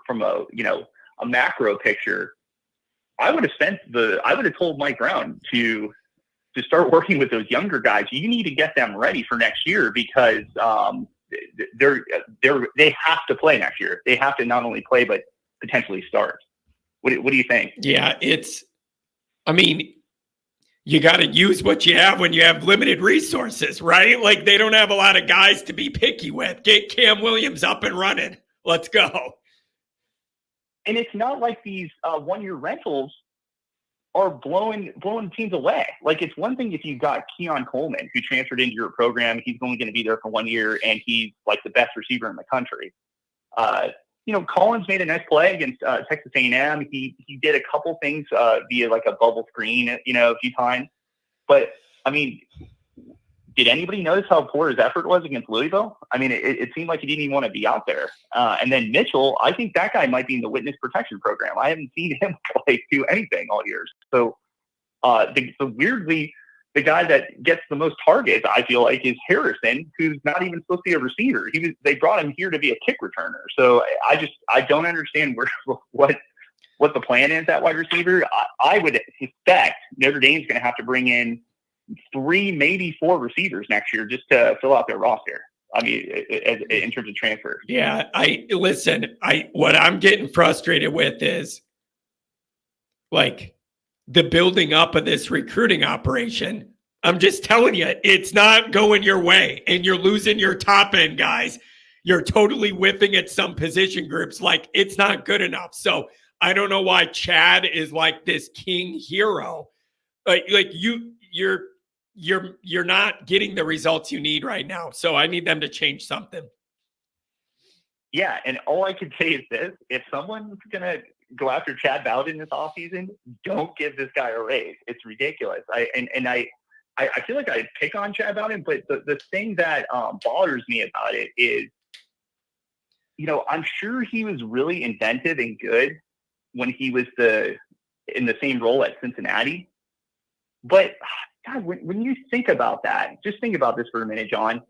from a macro picture, I would have told Mike Brown to start working with those younger guys. You need to get them ready for next year, because they have to play next year. They have to not only play, but potentially start. What do you think? Yeah, you got to use what you have when you have limited resources, right? Like, they don't have a lot of guys to be picky with. Get Cam Williams up and running. Let's go. And it's not like these 1-year rentals are blowing teams away. Like, it's one thing if you got Keon Coleman, who transferred into your program. He's only going to be there for 1 year, and he's like the best receiver in the country. Collins made a nice play against Texas A&M. He did a couple things via like a bubble screen, a few times. But did anybody notice how poor his effort was against Louisville? It seemed like he didn't even want to be out there. And then Mitchell, I think that guy might be in the witness protection program. I haven't seen him do anything all year. So weirdly, the guy that gets the most targets, I feel like, is Harrison, who's not even supposed to be a receiver. They brought him here to be a kick returner. So I don't understand what the plan is at wide receiver. I would suspect Notre Dame's going to have to bring in 3, maybe 4 receivers next year just to fill out their roster. In terms of transfer. Yeah, what I'm getting frustrated with is like the building up of this recruiting operation. I'm just telling you, it's not going your way, and you're losing your top end guys. You're totally whipping at some position groups. Like, it's not good enough. So I don't know why Chad is like this king hero. You're not getting the results you need right now. So I need them to change something. Yeah, and all I can say is this: if someone's gonna go after Chad Bowden this offseason, don't give this guy a raise. It's ridiculous. I feel like I pick on Chad Bowden, but the thing that bothers me about it is, I'm sure he was really inventive and good when he was in the same role at Cincinnati. But God, when you think about that, just think about this for a minute, John.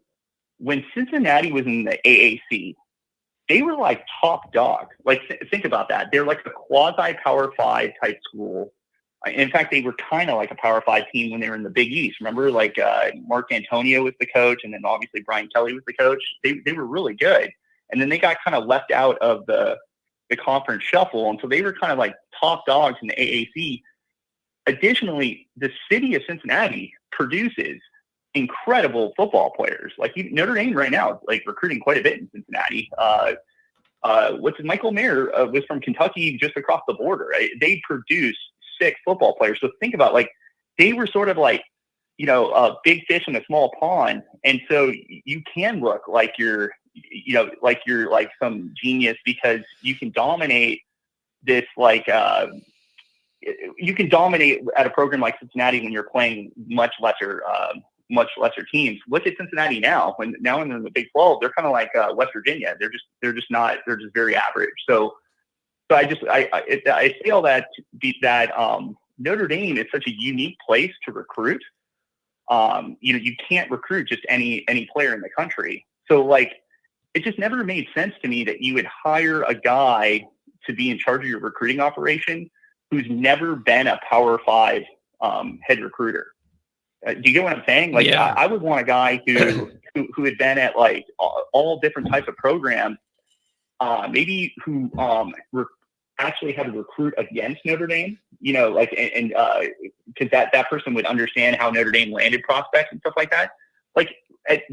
When Cincinnati was in the AAC, they were like top dog. Like, think about that. They're like a quasi Power 5 type school. In fact, they were kind of like a Power 5 team when they were in the Big East. Remember, like Mark Antonio was the coach, and then obviously Brian Kelly was the coach. They were really good. And then they got kind of left out of the conference shuffle. And so they were kind of like top dogs in the AAC. Additionally, the city of Cincinnati produces incredible football players. Like, Notre Dame right now is like recruiting quite a bit in Cincinnati. Michael Mayer was from Kentucky, just across the border. Right? They produce sick football players. So think about, like, they were sort of like, a big fish in a small pond. And so you can look like you're like some genius, because you can dominate this, like, you can dominate at a program like Cincinnati when you're playing much lesser teams. Look at Cincinnati now. When they're in the Big 12, they're kind of like West Virginia. They're just very average. So I say all that to be that Notre Dame is such a unique place to recruit. you can't recruit just any player in the country. So like, it just never made sense to me that you would hire a guy to be in charge of your recruiting operation who's never been a Power 5 head recruiter. Do you get what I'm saying? Like, Yeah. I would want a guy who had been at like all different types of programs, maybe who actually had to recruit against Notre Dame, like, and because that person would understand how Notre Dame landed prospects and stuff like that. Like,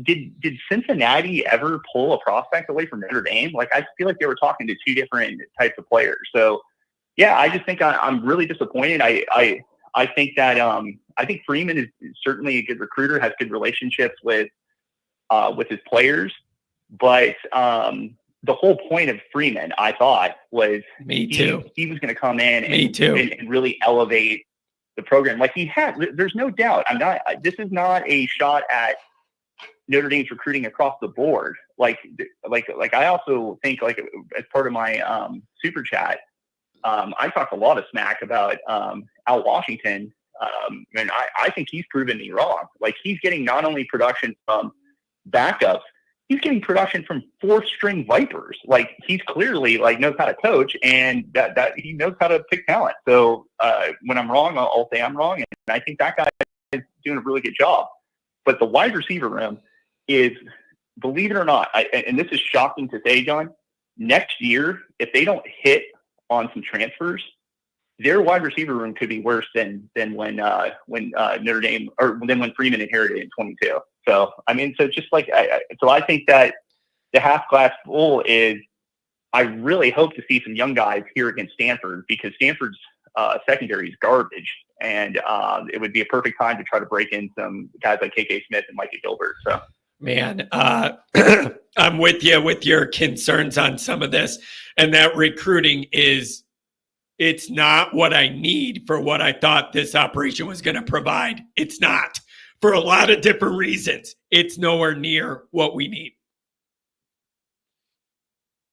did Cincinnati ever pull a prospect away from Notre Dame? Like, I feel like they were talking to two different types of players. So, yeah, I just think I'm really disappointed. I think that I think Freeman is certainly a good recruiter, has good relationships with his players, but the whole point of Freeman, I thought, was he was going to come in and really elevate the program. Like, he had. There's no doubt. This is not a shot at Notre Dame's recruiting across the board. Like I also think, like, as part of my super chat, I talked a lot of smack about Al Washington, and I think he's proven me wrong. Like, he's getting not only production from backups, he's getting production from fourth-string Vipers. Like, he's clearly knows how to coach, and that he knows how to pick talent. So when I'm wrong, I'll say I'm wrong, and I think that guy is doing a really good job. But the wide receiver room is, believe it or not, and this is shocking to say, John, next year, if they don't hit on some transfers, their wide receiver room could be worse than when Notre Dame, or than when Freeman inherited in 22. So, I mean, so just like, I think that the half glass full is, I really hope to see some young guys here against Stanford, because Stanford's secondary is garbage. And it would be a perfect time to try to break in some guys like KK Smith and Micah Gilbert. So, man, I'm with you with your concerns on some of this, and that recruiting it's not what I need for what I thought this operation was going to provide. It's not, for a lot of different reasons. It's nowhere near what we need.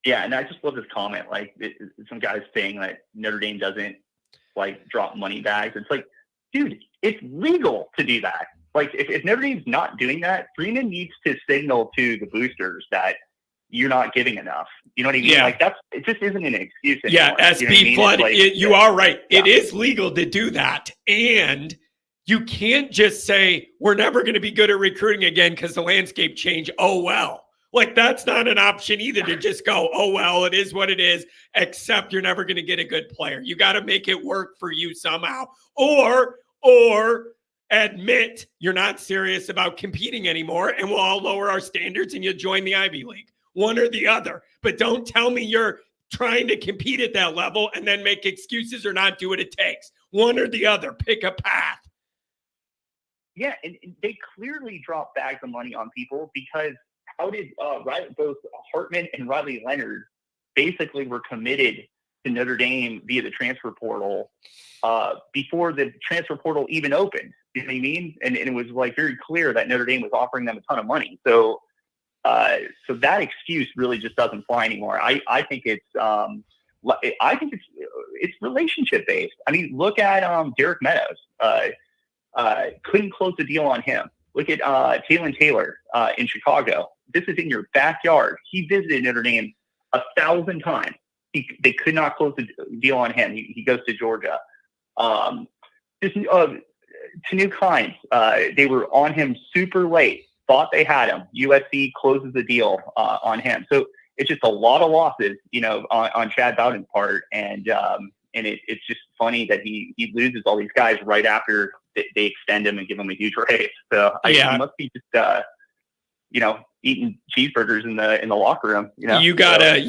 Yeah, and I just love this comment. Like, some guys saying that Notre Dame doesn't drop money bags. It's like, dude, it's legal to do that. Like, if Notre Dame's not doing that, Freeman needs to signal to the boosters that you're not giving enough. You know what I mean? Yeah. Like, it just isn't an excuse anymore. Yeah, SB Flood, you are right. Yeah. It is legal to do that. And you can't just say, we're never going to be good at recruiting again because the landscape changed. Oh, well. Like, that's not an option either, to just go, oh, well, it is what it is, except you're never going to get a good player. You got to make it work for you somehow. Or admit you're not serious about competing anymore, and we'll all lower our standards and you'll join the Ivy League. One or the other. But don't tell me you're trying to compete at that level and then make excuses or not do what it takes. One or the other. Pick a path. Yeah, and they clearly drop bags of money on people, because how did both Hartman and Riley Leonard basically were committed to Notre Dame via the transfer portal before the transfer portal even opened? You know what I mean? And it was very clear that Notre Dame was offering them a ton of money. So that excuse really just doesn't fly anymore. I think it's relationship based. I mean, look at Derek Meadows. Couldn't close the deal on him. Look at Taylon Taylor in Chicago. This is in your backyard. He visited Notre Dame 1,000 times. They could not close the deal on him. He goes to Georgia. Tanu Kynes, they were on him super late. Thought they had him. USC closes the deal on him. So it's just a lot of losses, on Chad Bowden's part, and it's just funny that he loses all these guys right after they extend him and give him a huge raise. So he must be just eating cheeseburgers in the locker room. You gotta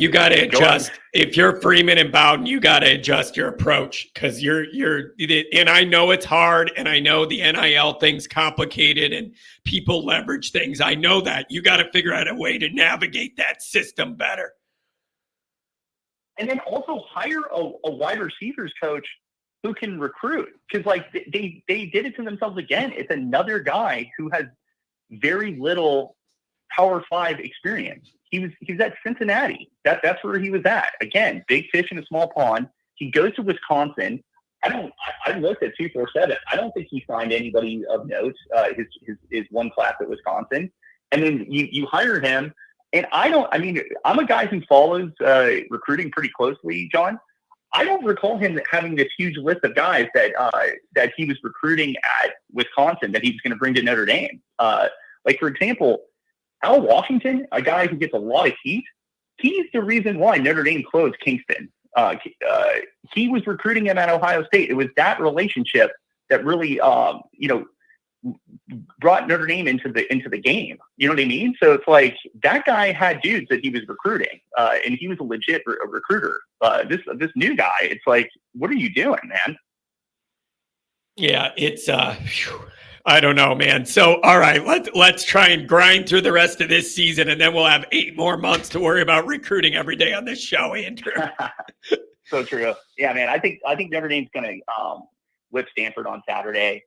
adjust. If you're Freeman and Bowden, you gotta adjust your approach, because and I know it's hard, and I know the NIL thing's complicated and people leverage things. I know that. You got to figure out a way to navigate that system better. And then also hire a wide receivers coach who can recruit, because they did it to themselves again. It's another guy who has very little Power 5 experience. He was at Cincinnati. That's where he was at. Again, big fish in a small pond. He goes to Wisconsin, I looked at 247. I don't think he signed anybody of note. His one class at Wisconsin, and then you hire him. And I'm a guy who follows recruiting pretty closely, John. I don't recall him having this huge list of guys that he was recruiting at Wisconsin that he was going to bring to Notre Dame. Like, for example, Al Washington, a guy who gets a lot of heat, he's the reason why Notre Dame closed Kingston. He was recruiting him at Ohio State. It was that relationship that really, brought Notre Dame into the game. You know what I mean? So it's like that guy had dudes that he was recruiting, and he was a legit recruiter. This new guy, it's like, what are you doing, man? Yeah, it's I don't know, man. So, all right, let's try and grind through the rest of this season, and then we'll have 8 more months to worry about recruiting every day on this show, Andrew. So true. Yeah, man. I think Notre Dame's going to whip Stanford on Saturday.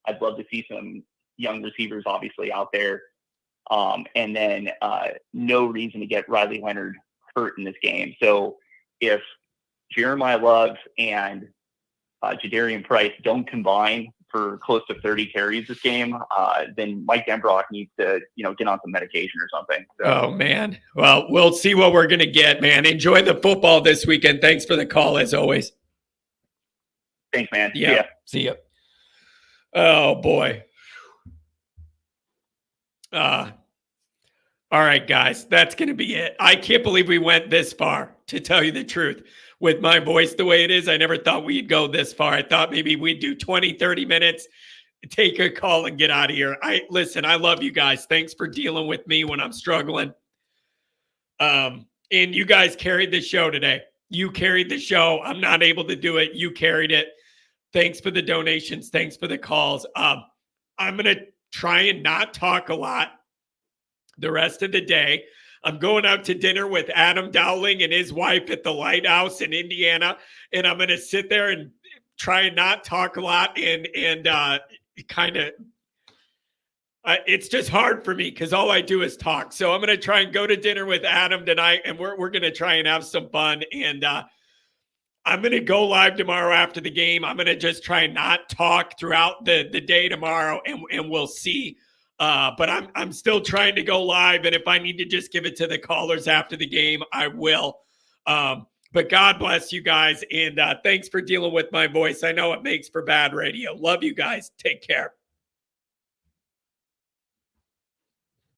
I'd love to see some young receivers, obviously, out there, and then no reason to get Riley Leonard hurt in this game. So if Jeremiah Love and Jadarian Price don't combine for close to 30 carries this game, then Mike Denbrock needs to, get on some medication or something. So. Oh, man. Well, we'll see what we're going to get, man. Enjoy the football this weekend. Thanks for the call, as always. Thanks, man. Yeah. See ya. Oh, boy. All right, guys. That's going to be it. I can't believe we went this far, to tell you the truth. With my voice the way it is, I never thought we'd go this far. I thought maybe we'd do 20, 30 minutes, take a call, and get out of here. Listen, I love you guys. Thanks for dealing with me when I'm struggling. And you guys carried the show today. You carried the show. I'm not able to do it. You carried it. Thanks for the donations. Thanks for the calls. I'm going to try and not talk a lot the rest of the day. I'm going out to dinner with Adam Dowling and his wife at the Lighthouse in Indiana, and I'm going to sit there and try and not talk a lot and kind of it's just hard for me because all I do is talk. So I'm going to try and go to dinner with Adam tonight, and we're going to try and have some fun. And I'm going to go live tomorrow after the game. I'm going to just try and not talk throughout the day tomorrow, and we'll see. But I'm still trying to go live, and if I need to just give it to the callers after the game, I will. But God bless you guys, and thanks for dealing with my voice. I know it makes for bad radio. Love you guys. Take care.